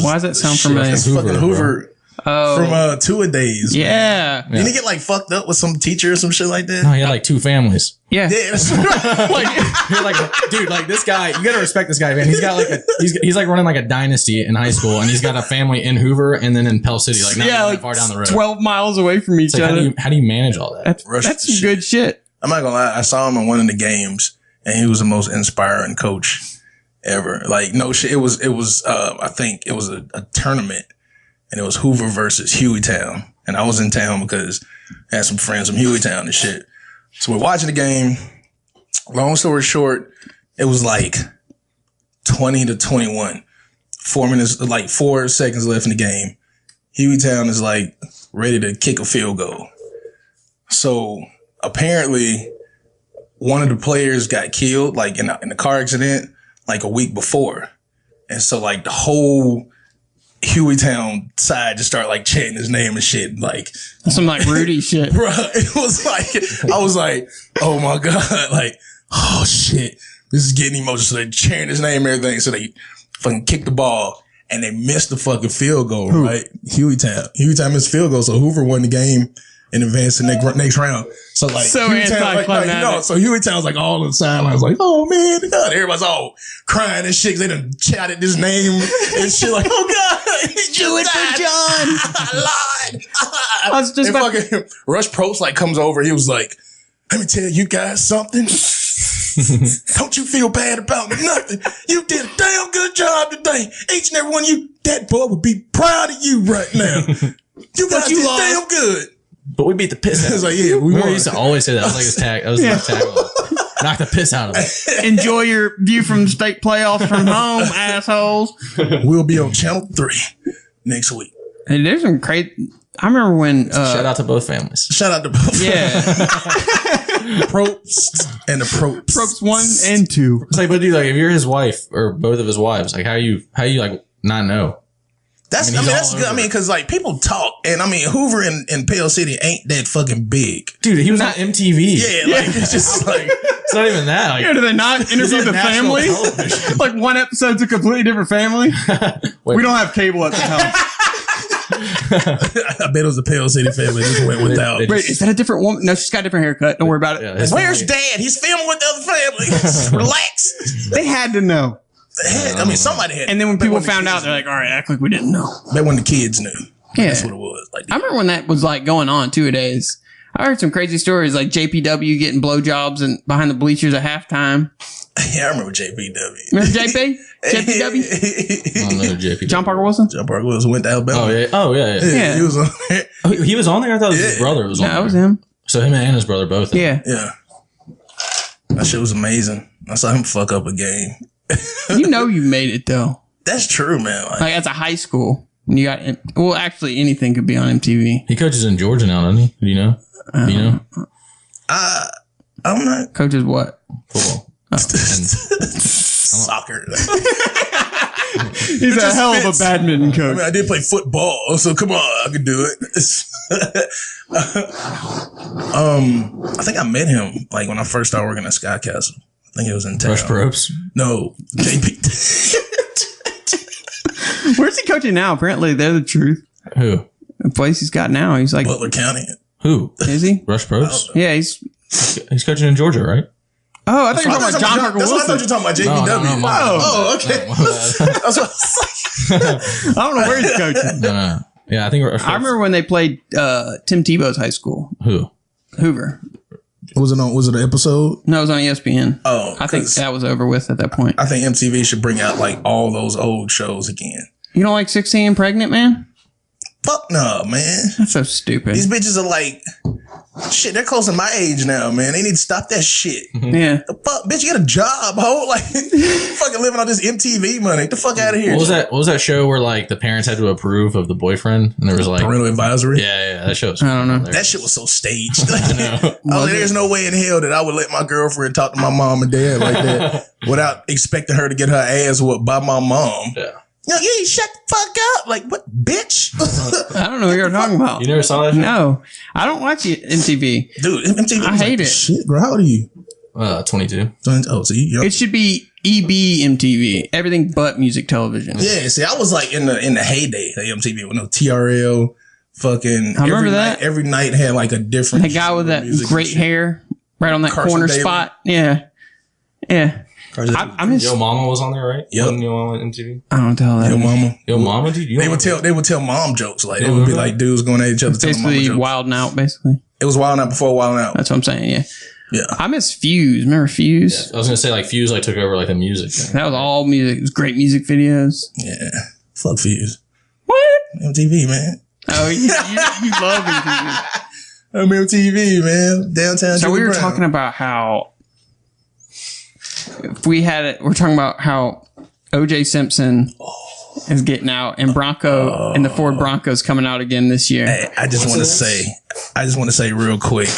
Why does that sound familiar? Fucking Hoover. From 2 a Days. Yeah. Didn't he get like fucked up with some teacher or some shit like that? No, he had like 2 families. Yeah. That's right. You're like, dude, like this guy, you gotta respect this guy, man. He's got like he's like running like a dynasty in high school, and he's got a family in Hoover and then in Pell City, like not even that far down the road. 12 miles away from each It's like, other. how do you manage all that? That's some good shit. I'm not gonna lie. I saw him in one of the games, and he was the most inspiring coach ever. Like, no shit. It was. I think it was a tournament, and it was Hoover versus Hueytown, and I was in town because I had some friends from Hueytown and shit. So we're watching the game. Long story short, it was like 20-21. 4 minutes, like 4 seconds left in the game. Hueytown is like ready to kick a field goal. So apparently one of the players got killed like in a car accident like a week before. And so like the whole Hueytown side just started like chanting his name and shit. Like some like Rudy shit. Bro, it was like, I was like, oh my God. Like, oh shit. This is getting emotional. So they chanting his name and everything. So they fucking kicked the ball and they missed the fucking field goal, right? Hueytown missed field goal. So Hoover won the game and advanced to the next round. So like, so Hueytown, so Hueytown's like all on the sidelines, like, oh man, God. Everybody's all crying and shit. They done shouted his name and shit like, oh God, do it for John. Lord. I was just about fucking Rush Probst like comes over. He was like, let me tell you guys something. Don't you feel bad about nothing. You did a damn good job today. Each and every one of you, that boy would be proud of you right now. You guys did damn good. But we beat the piss out of him. Like, yeah, we won. He used to always say that. That was like his tag. That was his tagline. Knock the piss out of him. Enjoy your view from state playoffs from home, assholes. We'll be on Channel 3 next week. And there's some crazy. I remember when. Shout out to both families. Shout out to both. Yeah. Probst and the Probst. Probst 1 and 2. It's like, but dude, like, if you're his wife or both of his wives, like, how you like not know? That's good. I mean, because like people talk, and I mean Hoover and Pale City ain't that fucking big, dude. He was on MTV. Yeah, like it's just like it's not even that. Like, yeah, do they not interview the family? Like one episode's a completely different family. We don't have cable at the time. I bet it was a Pale City family. Just went without. Wait, is that a different woman? No, she's got a different haircut. Don't worry about it. Yeah, where's Dad? He's filming with the other family. Relax. They had to know. I mean, somebody had. And then when people found out, they're like, all right, act like we didn't know. But when the kids knew. Yeah. That's what it was. Like, I remember when that was like going on 2-a-days. I heard some crazy stories like JPW getting blowjobs and behind the bleachers at halftime. Yeah, I remember JPW. Remember JP? JPW? Another JPW. John Parker Wilson? John Parker Wilson went to Alabama. Oh yeah. Yeah. He was on there. Oh, he was on there? I thought it was his brother was on there. No, it was him. So him and his brother both. Yeah. Yeah. That shit was amazing. I saw him fuck up a game. You know you made it though. That's true, man. Like as a high school, you got well. Actually, anything could be on MTV. He coaches in Georgia now, doesn't he? Do you know? Do you know? I'm not Coaches what? Football. soccer. He's a hell of a badminton I coach. mean, I did play football, so come on, I could do it. I think I met him like when I first started working at Sky Castle. I think it was in town. Rush Probst? No, JP. Where's he coaching now? Apparently, they're the truth. Who? The place he's got now, he's like, Butler County. Who? is he? Rush Probst? Yeah, he's. He's coaching in Georgia, right? Oh, I thought you were talking about John Parker That's what I thought Wilson. you were talking about, JPW. No, okay. That's what I was like. I don't know where he's coaching. No. Yeah, I think Rush Probst. I remember when they played Tim Tebow's high school, Who? Hoover. Was it an episode? No, it was on ESPN. Oh, I think that was over with at that point. I think MTV should bring out like all those old shows again. You don't like 16 and Pregnant, man? Fuck no, man. That's so stupid. These bitches are like, shit, they're close to my age now, man. They need to stop that shit. Yeah. The fuck, bitch, you got a job, ho? Like, fucking living on this MTV money. Get the fuck out of here. What was that show where like the parents had to approve of the boyfriend and there was like Parental advisory? Yeah, that show was I don't know. That shit was so staged. There's no way in hell that I would let my girlfriend talk to my mom and dad like that without expecting her to get her ass whooped by my mom. Yeah. No, you shut the fuck up. Like, what, bitch? I don't know what you're talking about. You never saw that show? No. I don't watch it MTV. Dude, MTV. I hate it. Shit, bro. How old are you? 22. Oh, so you. It should be EB MTV. Everything but music television. Yeah, see, I was like in the heyday of MTV with no TRL, fucking. I remember that. Every night had like a different. The guy with that music great and shit. hair right on that Carson corner Daly. spot. Yeah. Yeah. I miss. Yo Mama was on there, right? Yep. Wasn't Yo Mama on MTV? I don't tell that. Yo, mama. Yo Mama, dude. They would tell mom jokes. Like, it would be like dudes going at each other telling mama Basically, jokes. Wildin' Out, basically. It was Wild Out before Wild Out. That's what I'm saying, yeah. Yeah. I miss Fuse. Remember Fuse? I was gonna say like Fuse like took over like the music thing. That was all music. It was great music videos. Yeah. Fuck Fuse. What? MTV, man. Oh, you love MTV. I'm MTV, man. Downtown. So Julie we were Brown. talking about how if we had it, we're talking about how OJ Simpson is getting out and Bronco and the Ford Bronco's coming out again this year. Hey, I just want to say real quick,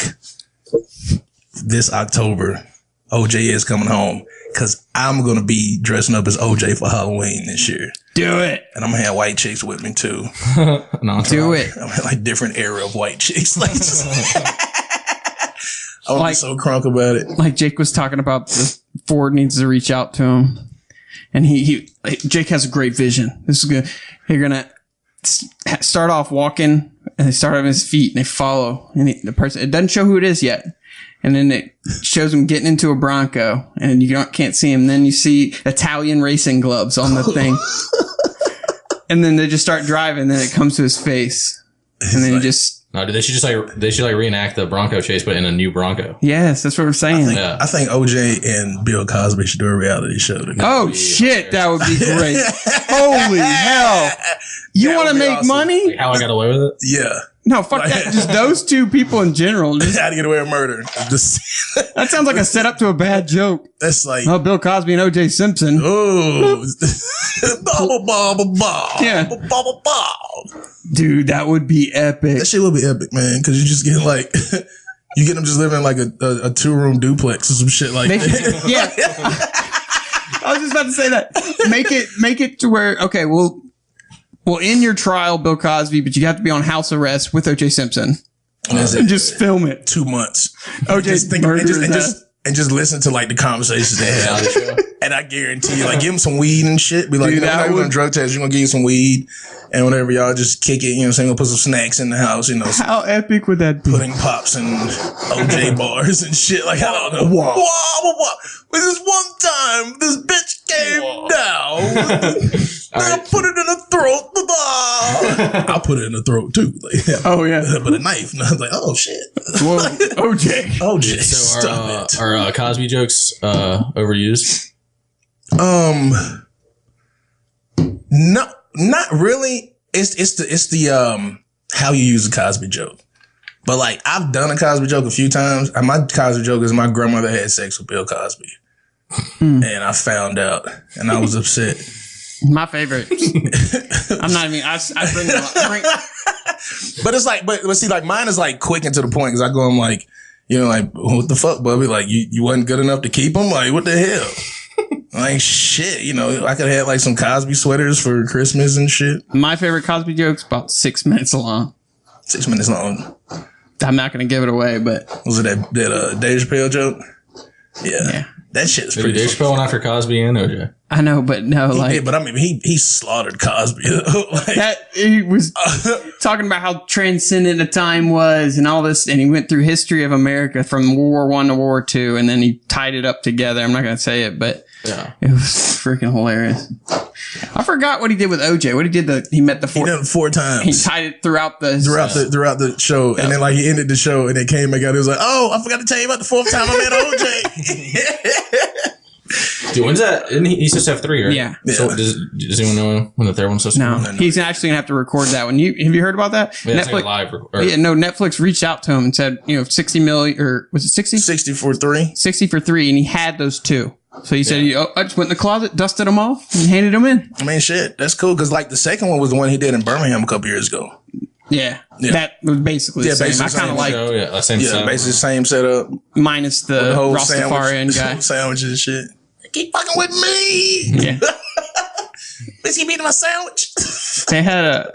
this October, OJ is coming home because I'm going to be dressing up as OJ for Halloween this year. Do it. And I'm going to have white chicks with me too. No, Do it. I'm gonna like different era of white chicks. Like, I would be Like- so crunk about it. Like Jake was talking about, the Ford needs to reach out to him. And Jake has a great vision. This is good. You're going to start off walking and they start on his feet and they follow. And the person, it doesn't show who it is yet. And then it shows him getting into a Bronco and you can't see him. Then you see Italian racing gloves on the thing. And then they just start driving. Then it comes to his face. And then he just, No, they should reenact the Bronco chase, but in a new Bronco. yes, that's what we're saying. Yeah. I think OJ and Bill Cosby should do a reality show together. Oh shit, that would be great. Holy hell. You That want to would be make awesome. money? Like how I got away with it? Yeah. No, fuck that. Just those two people in general. Just, How to get away with murder. that sounds like a setup to a bad joke. That's like, Oh, Bill Cosby and OJ Simpson. oh. Yeah. Dude, that would be epic. That shit will be epic, man. Because you just get like, you get them just living in like a 2-room duplex or some shit like Make that. it, yeah. I was just about to say that. Make it to where, okay, well, in your trial, Bill Cosby, but you have to be on house arrest with OJ Simpson. And that's And it. just film it. 2 months. OJ Just think murder his and just listen to like the conversations they have. Reality show. And I guarantee you, like, give him some weed and shit. Be like, Dude, you know, that we're going would- to drug test. You're going to give you some weed. And whenever y'all just kick it, you know what I'm saying? We'll put some snacks in the house, you know, some How epic would that be? pudding pops and OJ bars and shit. Like, I don't know. Wow. Wow. But this one time, this bitch came down. I put it in her throat. I'll put it in her throat too. Like, yeah. Oh, yeah. But a knife. And I was like, oh shit. Whoa, OJ. OJ, So stop it. are Cosby jokes overused? No, not really. It's the how you use a Cosby joke. But like I've done a Cosby joke a few times. And my Cosby joke is my grandmother had sex with Bill Cosby. And I found out and I was upset. My favorite. I'm not even, I bring them up. But it's like, but see, like mine is like quick and to the point because I go, I'm like, you know, like, what the fuck, Bubby? Like, you wasn't good enough to keep him? Like, what the hell? Like, shit, you know, I could have had like some Cosby sweaters for Christmas and shit. My favorite Cosby joke's about 6 minutes long. 6 minutes long. I'm not going to give it away, but Was it that Dave Chappelle joke? Yeah. Yeah. That shit's Did pretty Dave fucking Chappelle went after Cosby and OJ? I know, but no, He like did, but I mean, he slaughtered Cosby. Like, that. He was talking about how transcendent the time was and all this, and he went through history of America from World War I to World War II, and then he tied it up together. I'm not going to say it, but Yeah. it was freaking hilarious. I forgot what he did with OJ. What he did, he met the he four. did it 4 He times tied it throughout the throughout the show, and then like he ended the show, and it came back out. It was like, oh, I forgot to tell you about the 4th time I met OJ. Dude, when's that? Isn't he, he's supposed to have 3, right? Yeah. So does anyone know when the 3rd one's supposed to No, come? No. he's actually gonna have to record that one. Have you heard about that? Yeah, it's like a live Yeah, no. Netflix reached out to him and said, 60 million, or was it 60? 60 for 3. 60 for 3, and he had those 2. So he said, I just went in the closet, dusted them off, and handed them in. I mean, shit, that's cool because like the second one was the one he did in Birmingham a couple years ago. Yeah, Yeah. that was basically the same. basically I kind of same. like Oh, yeah. Same Yeah, setup. basically the same setup. minus the Whole Rastafarian guy. sandwiches and shit. Keep fucking with me. Yeah, Let's keep eating my sandwich. they had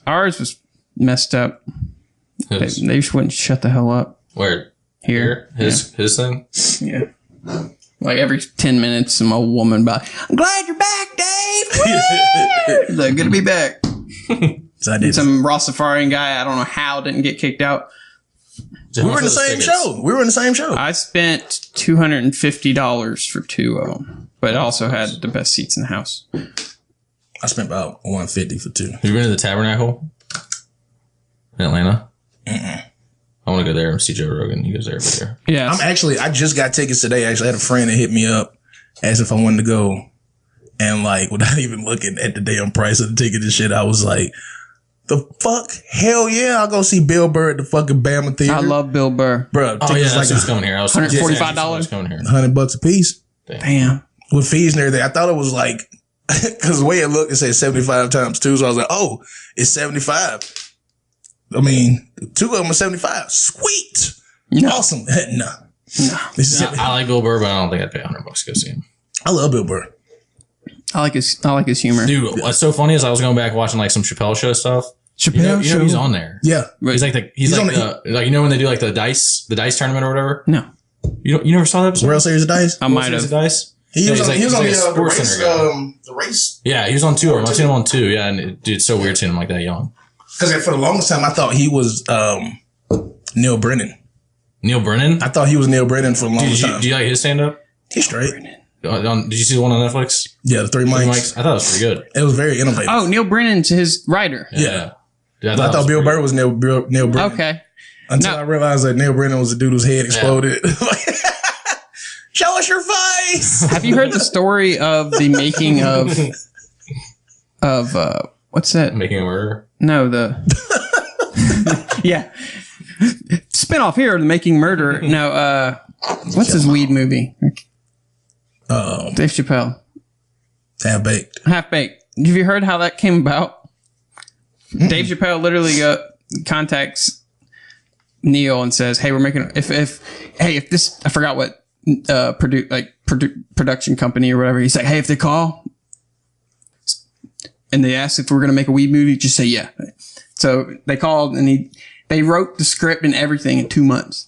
ours was messed up. They just wouldn't shut the hell up Where? here. His thing? Yeah. Like every 10 minutes, some old woman by, I'm glad you're back, Dave. Woo! Like, good to be back. So I did. Some Rastafarian guy, I don't know how, didn't get kicked out. We were in the same show. We were in the same show. I spent $250 for 2 of them, but also had the best seats in the house. I spent about $150 for 2. Have you been to the Tabernacle in Atlanta? I want to go there and see Joe Rogan. He goes there every year. Yeah. I just got tickets today. Actually, I had a friend that hit me up, asked if I wanted to go. And like, without even looking at the damn price of the ticket and shit, I was like, The fuck? Hell yeah. I'll go see Bill Burr at the fucking Bama Theater. I love Bill Burr. Bro, Oh, yeah, like that's who's coming here. I was $145. coming here. $100 a piece. Damn. With fees and everything. I thought it was like, because the way it looked, it said 75 times 2. So I was like, oh, it's 75. I mean, 2 of them are 75. Sweet. No. Awesome. No. I like Bill Burr, but I don't think I'd pay $100 to go see him. I love Bill Burr. I like his humor. Dude, what's so funny is I was going back watching like some Chappelle show stuff. Chappelle You know he's on there. Yeah. He's like like you know when they do like the dice tournament or whatever. No. You never saw that episode? World Series of Dice? I might have. Dice. He was on the Sports race. Center guy. The race. Yeah, he was on 2 of them. I've seen him on 2. Yeah, and dude, it's so weird seeing him like that young. Because for the longest time, I thought he was Neil Brennan. Neil Brennan. I thought he was Neil Brennan for the longest time. Do you like his stand up? He's straight. Did you see the one on Netflix? Yeah, the three mics. I thought it was pretty good. It was very innovative. Oh, Neil Brennan's his writer. Yeah. I thought Bill Burr was Neil Brennan. Okay. Until I realized that Neil Brennan was the dude whose head exploded. Show us your face. Have you heard the story of the making of what's that? Making a Murderer? No, yeah. Spinoff here, The Making Murder. No, what's his weed movie? Dave Chappelle. Half Baked. Half Baked. Have you heard how that came about? Dave Chappelle literally contacts Neil and says, "Hey, we're making if this I forgot what production company or whatever." He's like, "Hey, if they call and they ask if we're gonna make a weed movie, just say yeah." So they called and they wrote the script and everything in 2 months.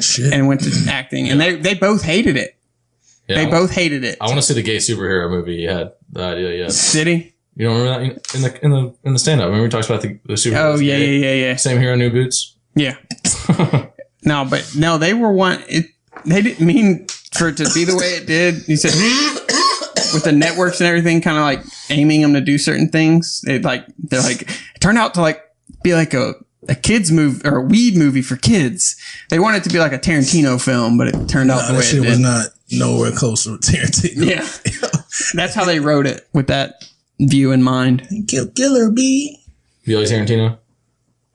Shit. And went to acting, and they both hated it. Yeah, they both hated it. I want to see the gay superhero movie he had the idea. Yeah, City. You don't remember that in the stand up? Remember we talked about the superhero? Oh yeah. Same hero, new boots. Yeah. No, they were they didn't mean for it to be the way it did. He said with the networks and everything, kind of like aiming them to do certain things. They're like it turned out to like be like a kids movie or a weed movie for kids. They wanted it to be like a Tarantino film, but it turned out the way it did. That shit was not nowhere close to Tarantino. Yeah. That's how they wrote it, with that view in mind. Killer B. You like Tarantino?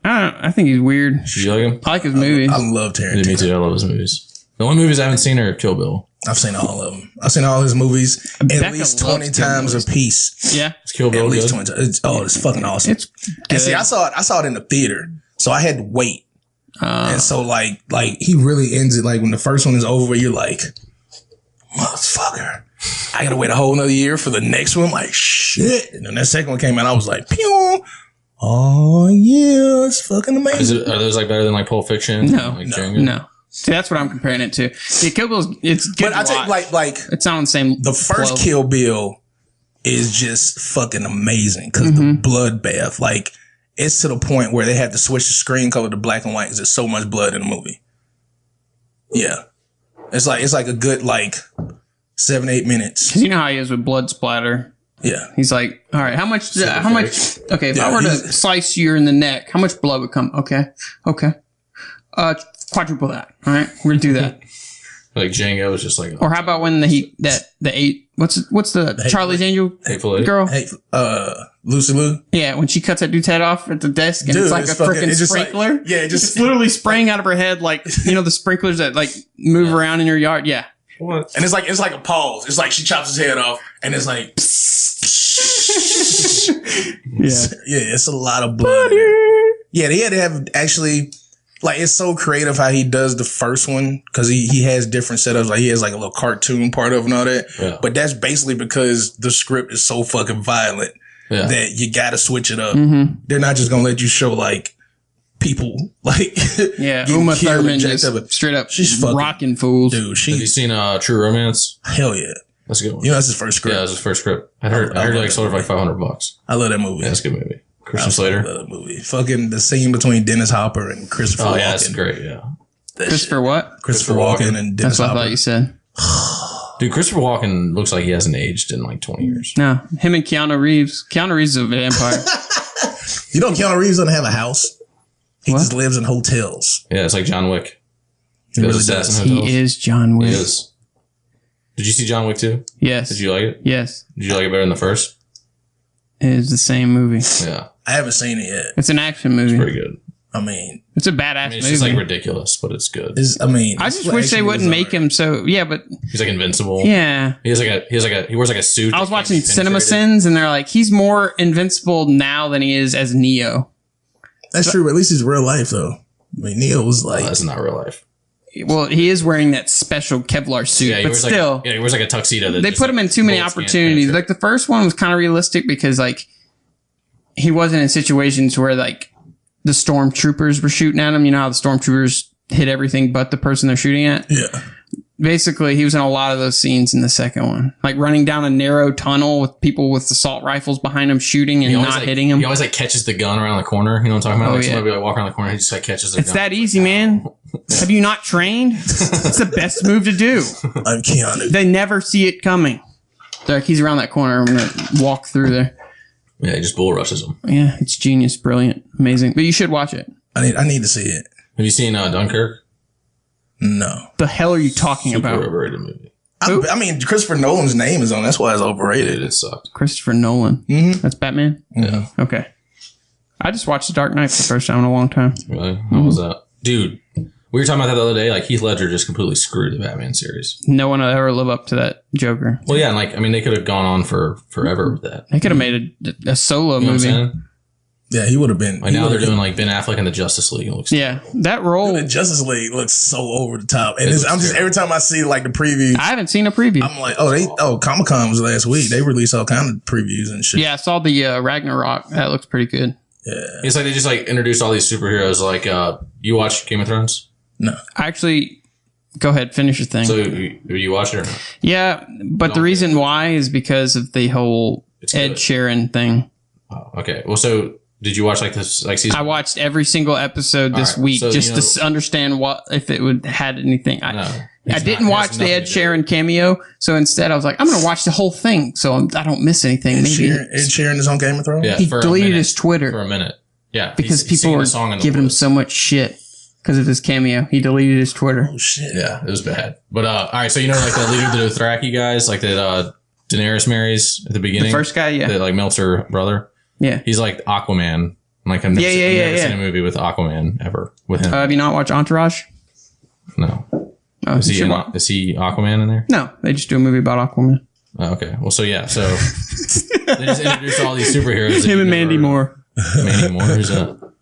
I think he's weird. You like him? I like his movies. I love Tarantino. Yeah, me too. I love his movies. The only movies I haven't seen are Kill Bill. I've seen all of them. I've seen all his movies at Becca least loves 20 times a piece. Yeah. Is Kill Bill At least good? 20 times. It's fucking awesome. It's And see, good. I saw it in the theater, so I had to wait. And so like he really ends it like when the first one is over, you're like, motherfucker, I gotta wait a whole nother year for the next one. Like shit. And then that second one came out, I was like, pew. Oh yeah, it's fucking amazing. Are those like better than like Pulp Fiction? Like Django? No. See, that's what I'm comparing it to. Yeah, Kill Bill's, it's good. But I tell you, like it's not on the same. the first flow. Kill Bill is just fucking amazing because the bloodbath, like it's to the point where they had to switch the screen color to black and white because there's so much blood in the movie. Yeah, it's like a good like 7-8 minutes. 'Cause you know how he is with blood splatter. Yeah, He's like, all right, how much? Okay, if Yeah, I were to slice you in the neck, how much blood would come? Okay. Quadruple that. All right, we're gonna do that. Like Django was just like Or how about when the eight? What's the Charlie's Angel Hateful Eight. girl? hey, Lucy Lou. Yeah, when she cuts that dude's head off at the desk, and Dude, it's like it's a fucking- freaking it's just like- sprinkler. yeah, it just- it's literally spraying out of her head, like the sprinklers that like move around in your yard. Yeah. What? And it's like a pause. It's like she chops his head off, and it's like, Yeah. yeah, it's a lot of blood. Yeah, they had to have actually, like, it's so creative how he does the first one because he has different setups. Like, he has like a little cartoon part of it and all that. Yeah. But that's basically because the script is so fucking violent Yeah. that you got to switch it up. Mm-hmm. They're not just gonna let you show like people like Yeah. getting Uma killed Thurman and jacked just up. straight up She's fucking- rocking fools. Dude, Have you she seen True Romance? hell yeah. That's a good one. You know that's his first script. Yeah, that's his first script. I heard like sold it for like $500. I love that movie. Yeah, that's a good movie. Christian I Slater. love that movie. Fucking the scene between Dennis Hopper and Christopher Oh Walken. yeah, that's great. Yeah, That Christopher what? shit. Christopher Walken and Dennis That's what I Hopper. thought you said. dude, Christopher Walken looks like he hasn't aged in like 20 years. No, him and Keanu Reeves. Keanu Reeves is a vampire. You know Keanu Reeves doesn't have a house. He What? just lives in hotels. Yeah, it's like John Wick. He Does really assassin does. hotels. He is John Wick. He is. Did you see John Wick 2? Yes. Did you like it? Yes. Did you like it better than the first? is the same movie. Yeah. I haven't seen it yet. It's an action movie. It's pretty good. I mean, it's a badass It's movie. just like ridiculous, but it's good. I just wish they wouldn't make him so. Yeah, but he's like invincible. Yeah, he wears like a suit. I was watching Cinema Sins, and they're like, he's more invincible now than he is as Neo. That's true, but at least he's real life though. I mean, Neo was like, that's not real life. Well, he is wearing that special Kevlar suit, Yeah, but still, he wears like a tuxedo. They put him in too many opportunities. Like the first one was kind of realistic because like he wasn't in situations where like the stormtroopers were shooting at him. You know how the stormtroopers hit everything but the person they're shooting at? Yeah. Basically, he was in a lot of those scenes in the second one. Like running down a narrow tunnel with people with assault rifles behind him shooting and not hitting him. He always like catches the gun around the corner. You know what I'm talking about? Oh, Like yeah. somebody like walk around the corner, he just like catches the gun. It's that easy, man. Have you not trained? It's the best move to do. I'm Keanu. They never see it coming. They're like, he's around that corner. I'm going to walk through there. Yeah, he just bull rushes him. Yeah, it's genius, brilliant, amazing. But you should watch it. I need to see it. Have you seen Dunkirk? No. The hell are you talking Super about? overrated movie. I mean, Christopher Nolan's name is on. That's why it's overrated. It sucked. Christopher Nolan. Mm-hmm. That's Batman? Yeah. Okay. I just watched The Dark Knight for the first time in a long time. Really? How was that? Dude, we were talking about that the other day. Like Heath Ledger just completely screwed the Batman series. No one will ever live up to that Joker. Well, yeah, and like, I mean, they could have gone on for forever with that. They could have made a solo You know what I'm movie. saying? Yeah, he would have been. Like now they're doing like Ben Affleck in the Justice League. It looks Yeah, that role. The Justice League looks so over the top, and It I'm looks just every time I see like the previews, I haven't seen a preview. I'm like, Comic-Con was last week. They released all kind of previews and shit. Yeah, I saw the Ragnarok. That looks pretty good. Yeah. It's like they just like introduced all these superheroes. Like you watch Game of Thrones? No. Actually, go ahead, finish your thing. So you watch it or not? Yeah, but the reason why is because of the whole Ed Sheeran thing. Oh, okay. Well, so did you watch like this like season? I watched every single episode this week so, just to understand what if it would had anything. I didn't watch the Ed nothing to do. Sheeran cameo, so instead I was like, I'm going to watch the whole thing, so I don't miss anything. Ed Sheeran is on Game of Thrones? Yeah, He for a deleted minute. his Twitter For a minute. Yeah. because he's people singing were the song in the giving him woods. so much shit because of his cameo. He deleted his Twitter. Oh, shit. Yeah, it was bad. But all right, so you know like the leader of the Dothraki guys, like that Daenerys marries at the beginning? The first guy, yeah. That like melts her brother. Yeah. He's like Aquaman. Like I've never, seen a movie with Aquaman ever with him. Have you not watched Entourage? No. Oh, Is you he should watch. Aquaman in there? No, they just do a movie about Aquaman. Oh, okay. Well, so yeah. So they just introduced all these superheroes. that Him you've and Mandy never- Moore. Mandy Moore. Who's that?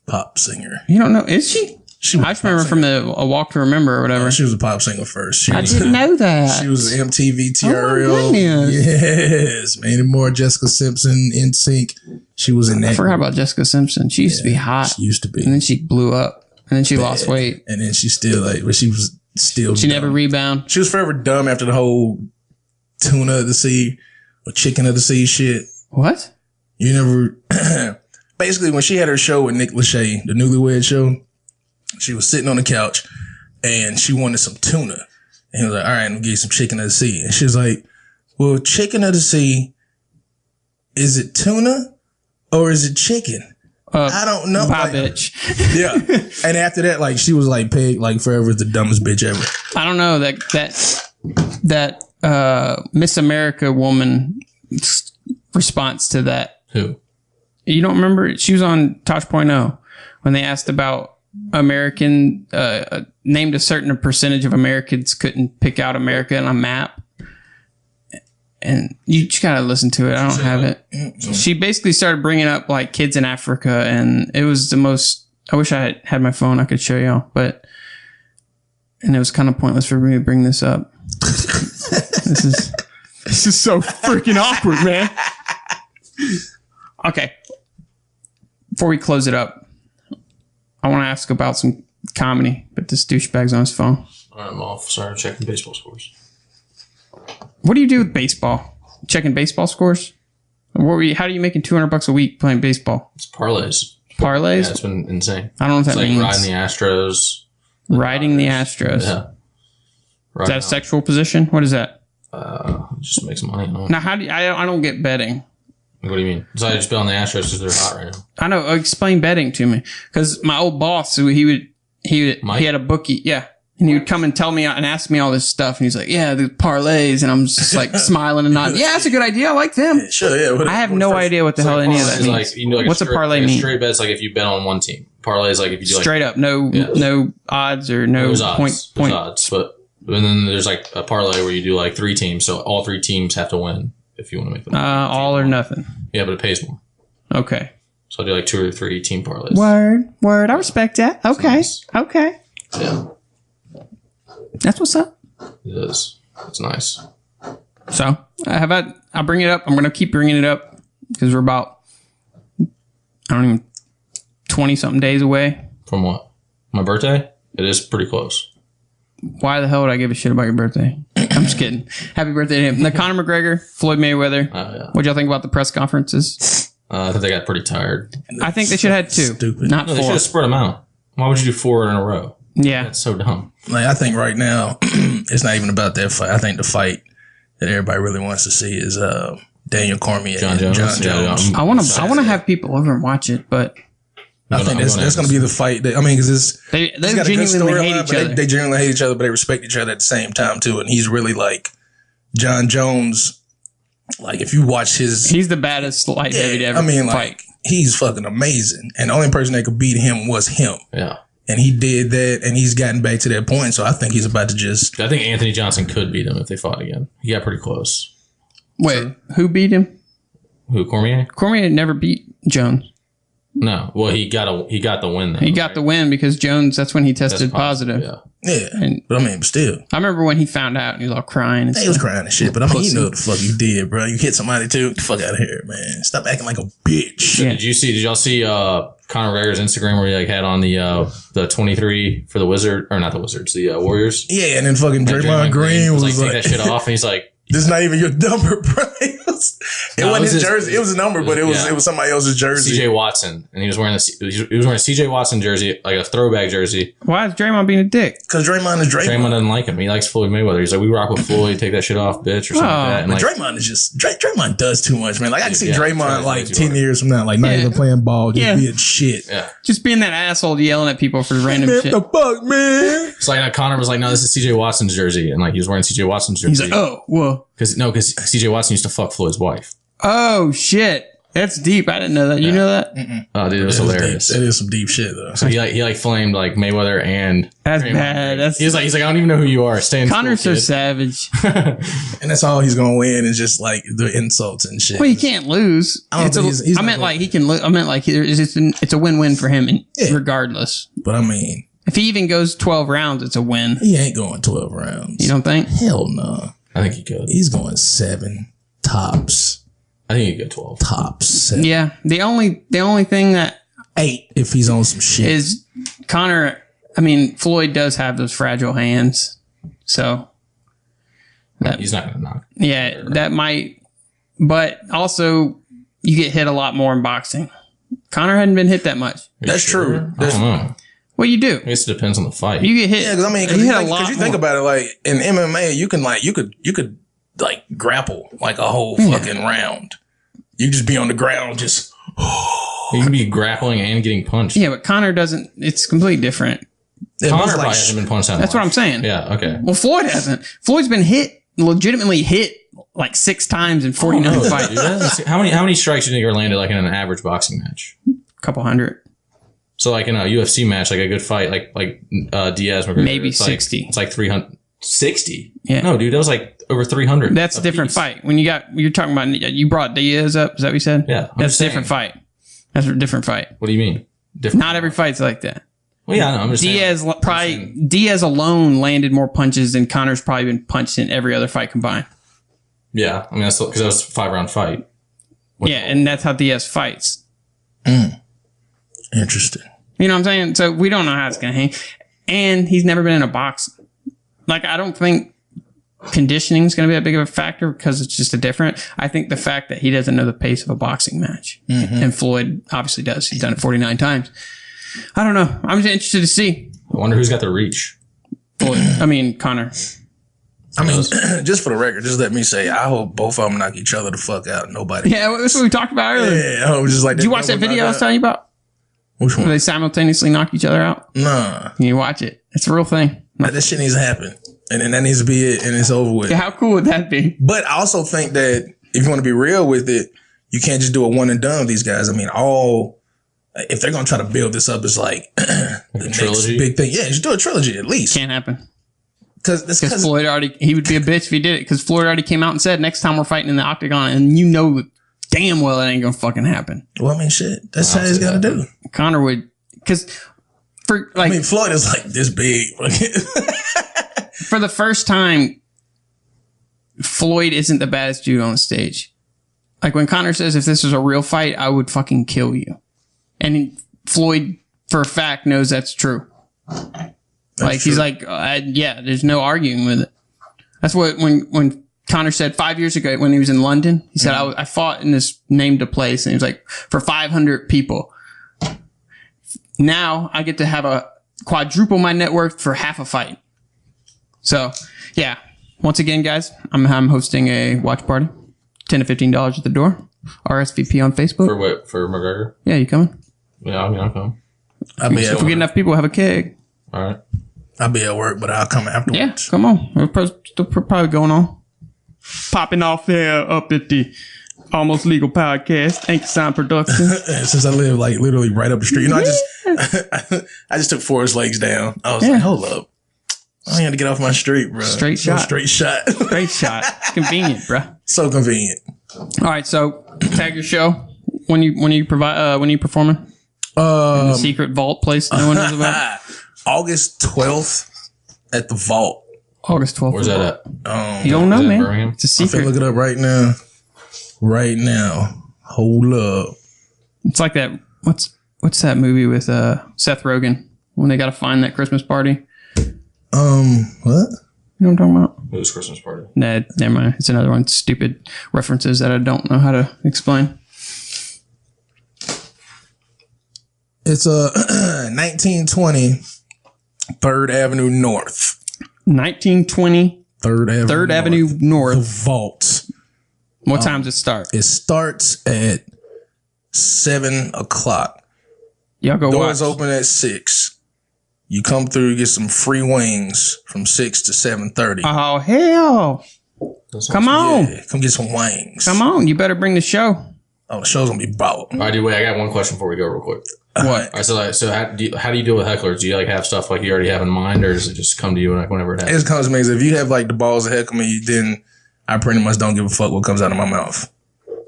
Pop singer. You don't know? Is she? She was I just remember from the A Walk to Remember or whatever. She was a pop singer first. I didn't know that. She was MTV Oh, my TRL. goodness. Yes. Mandy Moore, Jessica Simpson, NSYNC. She was in that. I forgot about Jessica Simpson. She used to be hot. She used to be. And then she blew up. And then she lost weight. And then she still but she was still She dumb. never rebound. She was forever dumb after the whole tuna of the sea or chicken of the sea shit. What? You never basically when she had her show with Nick Lachey, the Newlywed Show, she was sitting on the couch and she wanted some tuna. And he was like, all right, I'm gonna get you some chicken of the sea. And she was like, well, chicken of the sea, is it tuna or is it chicken? I don't know. Bye, Like, bitch. yeah. And after that, like she was like pegged like forever as the dumbest bitch ever. I don't know that Miss America woman response to that. Who? You don't remember? She was on Tosh.0 when they asked about American, named a certain percentage of Americans couldn't pick out America on a map. And you just gotta listen to it. I don't have it. She basically started bringing up like kids in Africa, and it was the most. I wish I had my phone. I could show y'all, and it was kind of pointless for me to bring this up. This is so freaking awkward, man. Okay, before we close it up, I want to ask about some comedy, but this douchebag's on his phone. I'm off. Sorry, I'm checking baseball scores. What do you do with baseball? Checking baseball scores? How are you making $200 a week playing baseball? It's parlays. Parlays? Yeah, it's been insane. I don't know what It's that like means. riding the Astros. Riding the Astros. Yeah. Is that a sexual position? What is that? Just make some money. Now, how do you, I don't get betting. What do you mean? So I just bet on the Astros because they're hot right now. I know. Explain betting to me, because my old boss, he had a bookie. Yeah, And he would come and tell me and ask me all this stuff. And he's like, yeah, the parlays. And I'm just like smiling and nodding. Yeah, that's a good idea. I like them. Yeah, sure, yeah. I have no idea what the hell any of that means. Like, you know, like What's a parlay mean? Straight bet's like if you bet on one team. Parlay is like if you do like straight up, no odds or no there's point. There's odds, but and then there's like a parlay where you do like 3 teams, so all 3 teams have to win if you want to make them. All or nothing. Yeah, but it pays more. Okay. So I do like 2 or 3 team parlays. Word. I respect that. Okay. Nice. Okay. Yeah, That's what's up. it is. It's nice. So I'll bring it up. I'm going to keep bringing it up because we're about, 20 something days away. From what? My birthday? It is pretty close. Why the hell would I give a shit about your birthday? I'm just kidding. Happy birthday to him. The Conor McGregor, Floyd Mayweather. Yeah. What'd y'all think about the press conferences? I think they got pretty tired. I think they should have had 2. Stupid. Not No, they should 4. have spread them out. Why would you do 4 in a row? Yeah. That's so dumb. Like, I think right now, it's not even about that fight. I think the fight that everybody really wants to see is Daniel Cormier John and Jones. John Jones. Yeah. I want to have people over and watch it, but I think that's going to be the fight. Because they got a good genuinely hate storyline, each but other. they genuinely hate each other, but they respect each other at the same time too. And he's really like John Jones. Like if you watch his, He's the baddest light heavy to ever fight. like he's fucking amazing. And the only person that could beat him was him. Yeah. And he did that, and he's gotten back to that point. So I think he's about to just. I think Anthony Johnson could beat him if they fought again. He got pretty close. Wait, who beat him? Who, Cormier? Cormier never beat Jones. No. Well, he got the win though. He got the win because Jones, that's when he tested positive. Yeah. Yeah, And- but I mean, but still, I remember when he found out and he was all crying and he was stuff. crying and shit. But I mean, you know what the fuck you did, bro. You hit somebody too. Get the fuck out of here, man. Stop acting like a bitch. Yeah. Did y'all see Conor McGregor's Instagram where he like had on the 23 for the Wizard or not the Wizards, the Warriors? Yeah, and then fucking Draymond Green was take like, that shit off, and he's like, "This is not even your number, bro." It wasn't his jersey. It was a number, but it was somebody else's jersey. CJ Watson, and he was wearing a CJ Watson jersey, like a throwback jersey. Why is Draymond being a dick? Because Draymond is Draymond. Draymond doesn't like him. He likes Floyd Mayweather. He's like, we rock with Floyd. Take that shit off, bitch, or something like that. And But like, Draymond is just Draymond does too much, man. Like I can see Yeah, Draymond like too 10 hard. years from now, like not Yeah. even playing ball, just Yeah. being shit. yeah. Just being that asshole yelling at people for random Man, shit. what the fuck, man? It's like Connor was like, no, this is CJ Watson's jersey, and like he was wearing CJ Watson's jersey. He's like, oh, whoa. because CJ Watson used to fuck Floyd's wife. Oh, shit. That's deep. I didn't know that. You know that? Oh, dude, it was hilarious. That is some deep shit, though. So he flamed like Mayweather and That's Draymond. bad. That's He's like, I don't even know who you are. Stay in Connor's school, so kid. savage. And that's all he's gonna win is just like the insults and shit. Well, he can't lose. I don't think he's I not meant gonna- like he can. I meant like it's a win-win for him, Yeah. regardless. But I mean, If he even goes 12 rounds, it's a win. he ain't going 12 rounds. You don't think? Hell no. I think he could. He's going 7 tops. I think he could 12. Tops 7. Yeah. The only thing that 8 if he's on some shit. is Connor. I mean, Floyd does have those fragile hands, so He's not going to knock. yeah, that might. But also, you get hit a lot more in boxing. Connor hadn't been hit that much. That's true. I don't know. Well, you do. I guess it depends on the fight. You get hit. Yeah, because I mean, you hit a lot. because you think more. about it, like in MMA, you could like grapple like a whole fucking round. You just be on the ground, just You can be grappling and getting punched. Yeah, but Connor doesn't. It's completely different. Connor it's probably like hasn't been punched out. That's what I'm saying. Yeah. Okay. Well, Floyd hasn't. Floyd's been legitimately hit like 6 times in 49 Dude, fights. that's- how many strikes do you think are landed like in an average boxing match? Couple hundred. So like in a UFC match, like a good fight, like Diaz, McGregor, Maybe it's like- 60. It's like 300. 60? Yeah. No, dude, that was like over 300. That's a different piece. fight. When you're talking about, you brought Diaz up. Is that what you said? Yeah, I'm That's just a different saying. fight. That's a different fight. What do you mean? Different. Not every fight's like that. Well, yeah, I know. I'm just Diaz saying. Diaz alone landed more punches than Connor's probably been punched in every other fight combined. Yeah, I mean that's because that was a 5-round fight. Yeah, and that's how Diaz fights. interesting. You know what I'm saying? So we don't know how it's going to hang. And he's never been in a box. Like, I don't think conditioning is going to be that big of a factor because it's just a different. I think the fact that he doesn't know the pace of a boxing match. And Floyd obviously does. He's done it 49 times. I don't know. I'm just interested to see. I wonder who's got the reach. Connor. I mean, just for the record, just let me say, I hope both of them knock each other the fuck out. Nobody. Yeah, that's what we talked about earlier. Yeah, I hope just like. Did you watch that video I was telling you about? Which Where one? they simultaneously knock each other out? Nah. You watch it. It's a real thing. That shit needs to happen. And then that needs to be it, and it's over with. Yeah, how cool would that be? But I also think that if you want to be real with it, you can't just do a one and done with these guys. I mean, if they're going to try to build this up, it's like the next trilogy? big thing. Yeah, just do a trilogy at least. Can't happen. Because Floyd he would be a bitch if he did it. Because Floyd already came out and said, next time we're fighting in the octagon, and you know damn well it ain't going to fucking happen. Well, I mean, shit. That's how he's got to do. Conor would, because Floyd is like this big. For the first time, Floyd isn't the baddest dude on the stage. Like when Conor says, if this was a real fight, I would fucking kill you. And Floyd, for a fact, knows that's true. He's like, yeah, there's no arguing with it. That's what, when Conor said 5 years ago when he was in London, he said, I fought in this named a place, and he was like, for 500 people. Now I get to have a quadruple my net worth for half a fight. So, yeah. Once again, guys, I'm hosting a watch party. $10 to $15 at the door. RSVP on Facebook. For what? For McGregor? Yeah, you coming? Yeah, I mean, I'll come. If we get enough people, we'll have a keg. All right. I'll be at work, but I'll come afterwards. Yeah, come on. We're still probably going on. Popping off there up at the Almost Legal Podcast, Anchor Sound Production. Since I live like literally right up the street. You know, I just took Forest Lakes down. I was like, hold up. I had to get off my street, bro. Straight shot. Straight shot. Straight shot. Convenient, bro. So convenient. All right, so tag your show when you performing in the secret vault place no one knows about. August 12th at the vault. August 12th. Where's that at? You don't know, man. Birmingham? It's a secret. I'm finna look it up right now. Right now. Hold up. It's like that. What's that movie with Seth Rogen when they got to find that Christmas party? What? You know what I'm talking about? It was Christmas party. Nah, never mind. It's another one. Stupid references that I don't know how to explain. It's 1920 3rd Avenue North. 1920 3rd Avenue North. The vault. What time does it start? It starts at 7 o'clock. Y'all go Doors watch. open at 6. You come through, you get some free wings from 6 to 7:30. Oh, hell. Come on. Yeah, come get some wings. Come on. You better bring the show. Oh, the show's gonna be bought. All right, dude, wait. I got one question before we go real quick. What? All right, so how do you deal with hecklers? Do you like have stuff like you already have in mind, or does it just come to you like whenever it happens? It comes to me. If you have like the balls to heckle me, then I pretty much don't give a fuck what comes out of my mouth.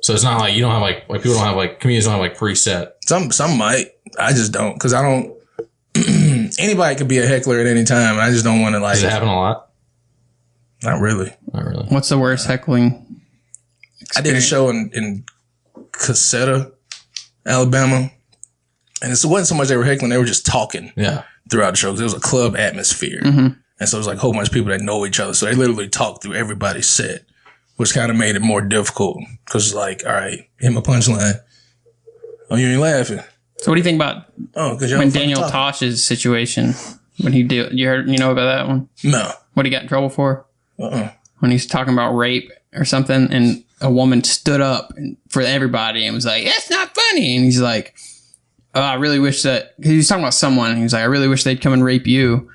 So it's not like you don't have like people don't have like comedians don't have like preset. Some might. I just don't, because I don't. Anybody could be a heckler at any time. I just don't want to like. Does it happen a lot? Not really. Not really. What's the worst heckling experience? I did a show in Cassetta, Alabama, and it wasn't so much they were heckling; they were just talking. Yeah. Throughout the show, 'cause it was a club atmosphere, and so it was like a whole bunch of people that know each other. So they literally talked through everybody's set, which kind of made it more difficult. Because it's like, all right, hit my punchline. Oh, you ain't laughing. So what do you think about when Daniel Tosh's situation? When he did, you know about that one? No. What he got in trouble for? When he's talking about rape or something, and a woman stood up for everybody and was like, "That's not funny," and he's like, "Oh, I really wish that," because he was talking about someone, and he was like, "I really wish they'd come and rape you."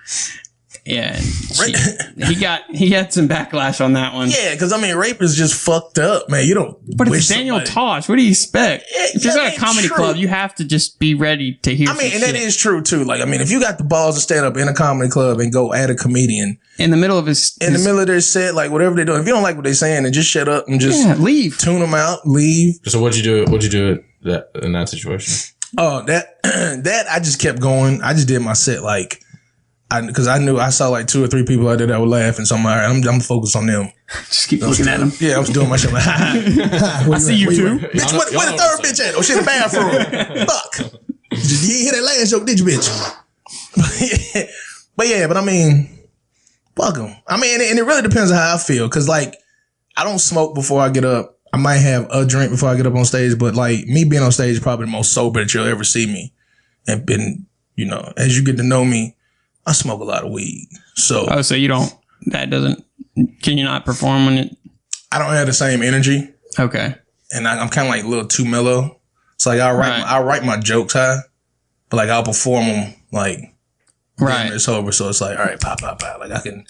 Yeah, and he had some backlash on that one. Yeah, because I mean, rape is just fucked up, man. You don't. But it's Daniel Tosh. What do you expect? If you're at a comedy club, you have to just be ready to hear. I mean, and that is true too. Like, I mean, if you got the balls to stand up in a comedy club and go at a comedian in the middle of the middle of their set, like whatever they're doing, if you don't like what they're saying, then just shut up and just leave, tune them out, leave. So what'd you do? What'd you do in that situation? Oh, that I just kept going. I just did my set like. Because I saw like 2 or 3 people out there that would laugh, and so I'm focused on them. Just keep looking at them. Yeah, I was doing my shit like, I see you too. Bitch, where the third bitch at? Oh, shit, in the bathroom. Fuck. You didn't hear that last joke, did you, bitch? But I mean, fuck them. I mean, and it really depends on how I feel. Because like, I don't smoke before I get up. I might have a drink before I get up on stage, but like me being on stage is probably the most sober that you'll ever see me. And been, you know, as you get to know me, I smoke a lot of weed. So so you don't, can you not perform when it? I don't have the same energy. Okay. And I'm kind of like a little too mellow. So like I'll write my jokes high, but like I'll perform them like Right. It's over. So it's like, all right, pop. Like I can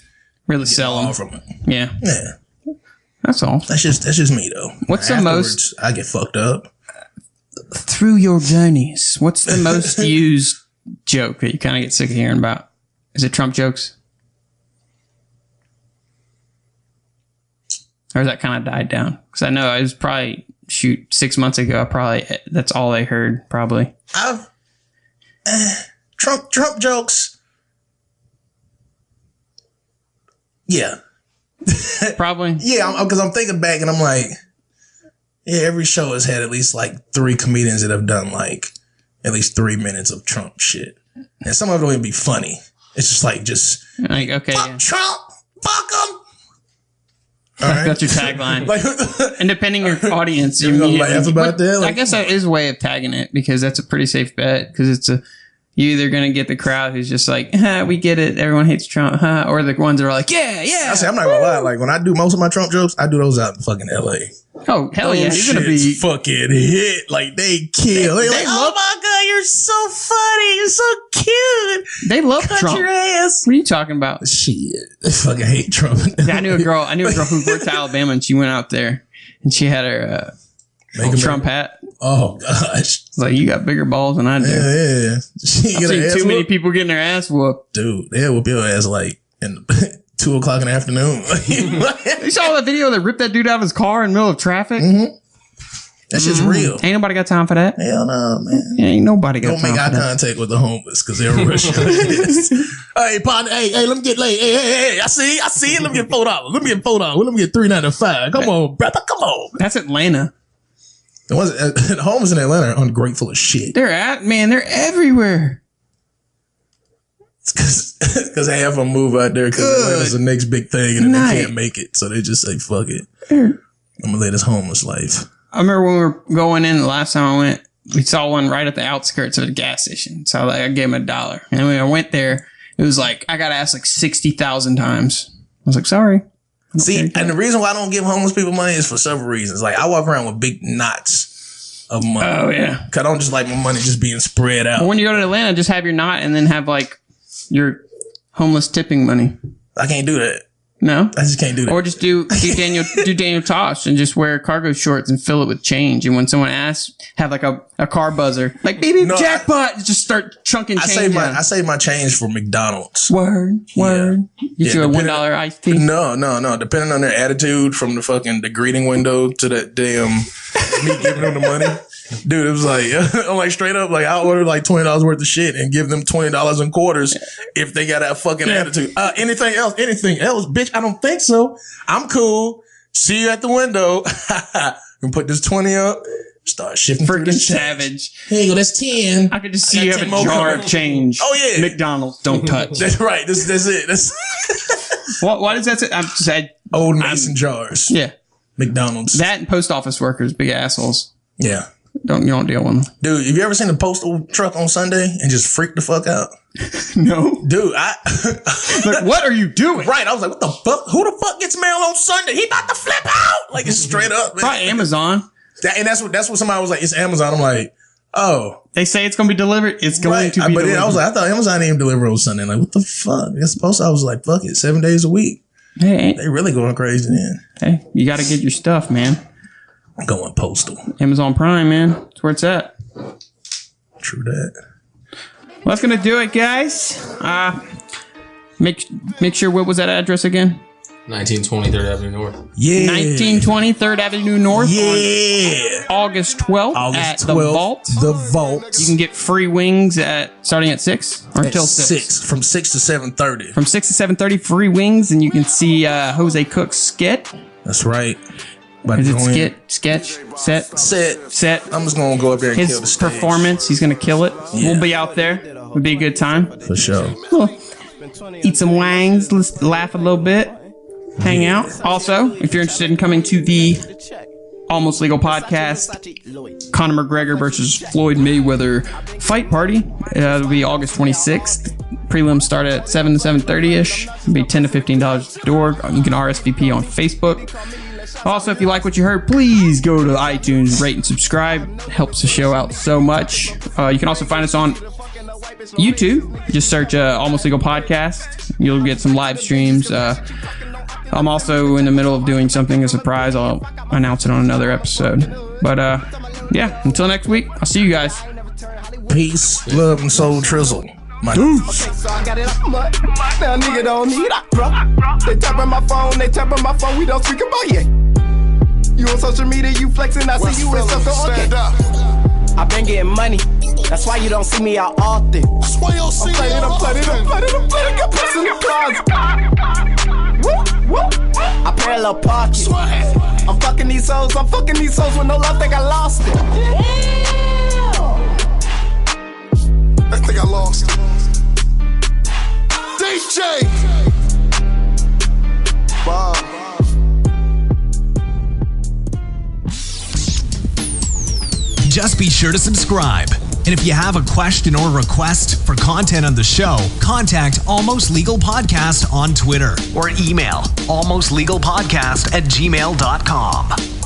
really sell them. from it. Yeah. Yeah. That's all. That's just me though. What's the most? I get fucked up. Through your journeys, what's the most used joke that you kind of get sick of hearing about? Is it Trump jokes? Or has that kind of died down? Because I know it was probably, 6 months ago, that's all I heard, probably. Trump jokes. Yeah. Probably. Yeah, because I'm thinking back and I'm like, yeah, every show has had at least like 3 comedians that have done like at least 3 minutes of Trump shit. And some of it don't even be funny. It's just like, okay. Fuck Trump, fuck him. All right. That's your tagline. And depending on your audience, you're going to laugh about that. I guess that is a way of tagging it because that's a pretty safe bet because you're either going to get the crowd who's just like, we get it. Everyone hates Trump. Or the ones that are like, yeah. I'm not going to lie. Like when I do most of my Trump jokes, I do those out in fucking LA. Oh, hell yeah. You're going to be fucking hit. Like they kill. They're like, oh my God, you're so funny. You're so cute. They love Cut Trump. your ass. What are you talking about? Shit. They fucking hate Trump. Yeah, I knew a girl who worked at Alabama and she went out there and she had her Trump hat. Oh gosh. It's like, you got bigger balls than I do. Yeah. I've seen too many people getting their ass whooped. Dude, they whoop your ass like in 2 o'clock in the afternoon. You saw that video that ripped that dude out of his car in the middle of traffic? Mm-hmm. That's just real. Ain't nobody got time for that. Hell no, man. Yeah, ain't nobody got time for that. Don't make eye contact with the homeless because they'll rush your ass. Hey, partner. Hey, let me get laid. Hey, I see it. Let me get $4. Let me get $4. Let me get $3.95. Come on, brother. Come on. That's Atlanta. The homeless in Atlanta are ungrateful as shit. They're everywhere. It's because half of them move out there because Atlanta's the next big thing and then they can't make it. So they just say, fuck it. I'm going to live this homeless life. I remember when we were going in the last time I went, we saw one right at the outskirts of the gas station. So I gave him $1. And when I went there, it was like, I got asked like 60,000 times. I was like, sorry. See, and the reason why I don't give homeless people money is for several reasons. Like, I walk around with big knots of money. Oh, yeah. Because I don't just like my money just being spread out. Well, when you go to Atlanta, just have your knot and then have like your homeless tipping money. I can't do that. No? I just can't do that. Or just do Daniel Tosh and just wear cargo shorts and fill it with change. And when someone asks, have like a car buzzer. Like, baby, jackpot. Just start chunking change out. I save my change for McDonald's. Word. Get you a $1 iced tea? No. Depending on their attitude from the greeting window to that damn me giving them the money. Dude, it was like, I'm like straight up, like I'll order like $20 worth of shit and give them $20 in quarters if they got that fucking attitude. Anything else, bitch? I don't think so. I'm cool. See you at the window. And put this 20 up. Start shifting through freaking savage. Here you go. That's 10. I could just see you have a jar of change. Oh yeah. McDonald's, don't touch. That's right. That's it. That's why does that say? I'm just old mason jars. Yeah. McDonald's. That and post office workers, big assholes. Yeah. You don't deal with them. Dude, have you ever seen a postal truck on Sunday and just freak the fuck out? No. Dude, like, what are you doing? Right. I was like, what the fuck? Who the fuck gets mail on Sunday? He about to flip out. Like, it's straight up, man. Probably Amazon. And that's what somebody was like, it's Amazon. I'm like, oh. They say it's going to be delivered. It's going to be delivered. Then I was like, I thought Amazon didn't even deliver on Sunday. Like, what the fuck? It's supposed to. I was like, fuck it. 7 days a week. Hey. They really going crazy then. Hey, you got to get your stuff, man. I'm going postal. Amazon Prime, man. That's where it's at. True that. Well, that's going to do it, guys. Make sure, what was that address again? 1920 3rd Avenue North. Yeah. 1920 3rd Avenue North. Yeah. August 12th at the Vault. The Vault. You can get free wings starting at 6 or until 6. From 6 to 7:30. From 6 to 7:30, free wings, and you can see Jose Cook's skit. That's right. Is it sketch, set? I'm just gonna go up there and kill the His stage. performance, he's gonna kill it. Yeah. We'll be out there. It'll be a good time. For sure. We'll eat some wangs, let's laugh a little bit, hang out. Also, if you're interested in coming to the Almost Legal podcast, Conor McGregor versus Floyd Mayweather fight party, it'll be August 26th. Prelims start at 7 to 7:30ish. It'll be $10 to $15 at the door. You can RSVP on Facebook. Also, if you like what you heard, please go to iTunes, rate and subscribe. It helps the show out so much. You can also find us on YouTube. Just search Almost Legal Podcast. You'll get some live streams. I'm also in the middle of doing something, a surprise. I'll announce it on another episode. But yeah, until next week, I'll see you guys. Peace, love, and soul trizzle. My dudes. Okay, so I got it up mud. Now nigga don't need a bro. They tapping my phone, we don't speak about yet. You on social media, you flexing, I see you in something. Okay. I been getting money, that's why you don't see me out often. That's why you don't see me out often. Got puts in the closet. I pay a little pocket. I'm fucking these hoes with no love, think I lost it. I think I lost it. DJ! Bob. Just be sure to subscribe. And if you have a question or request for content on the show, contact Almost Legal Podcast on Twitter or email almostlegalpodcast@gmail.com.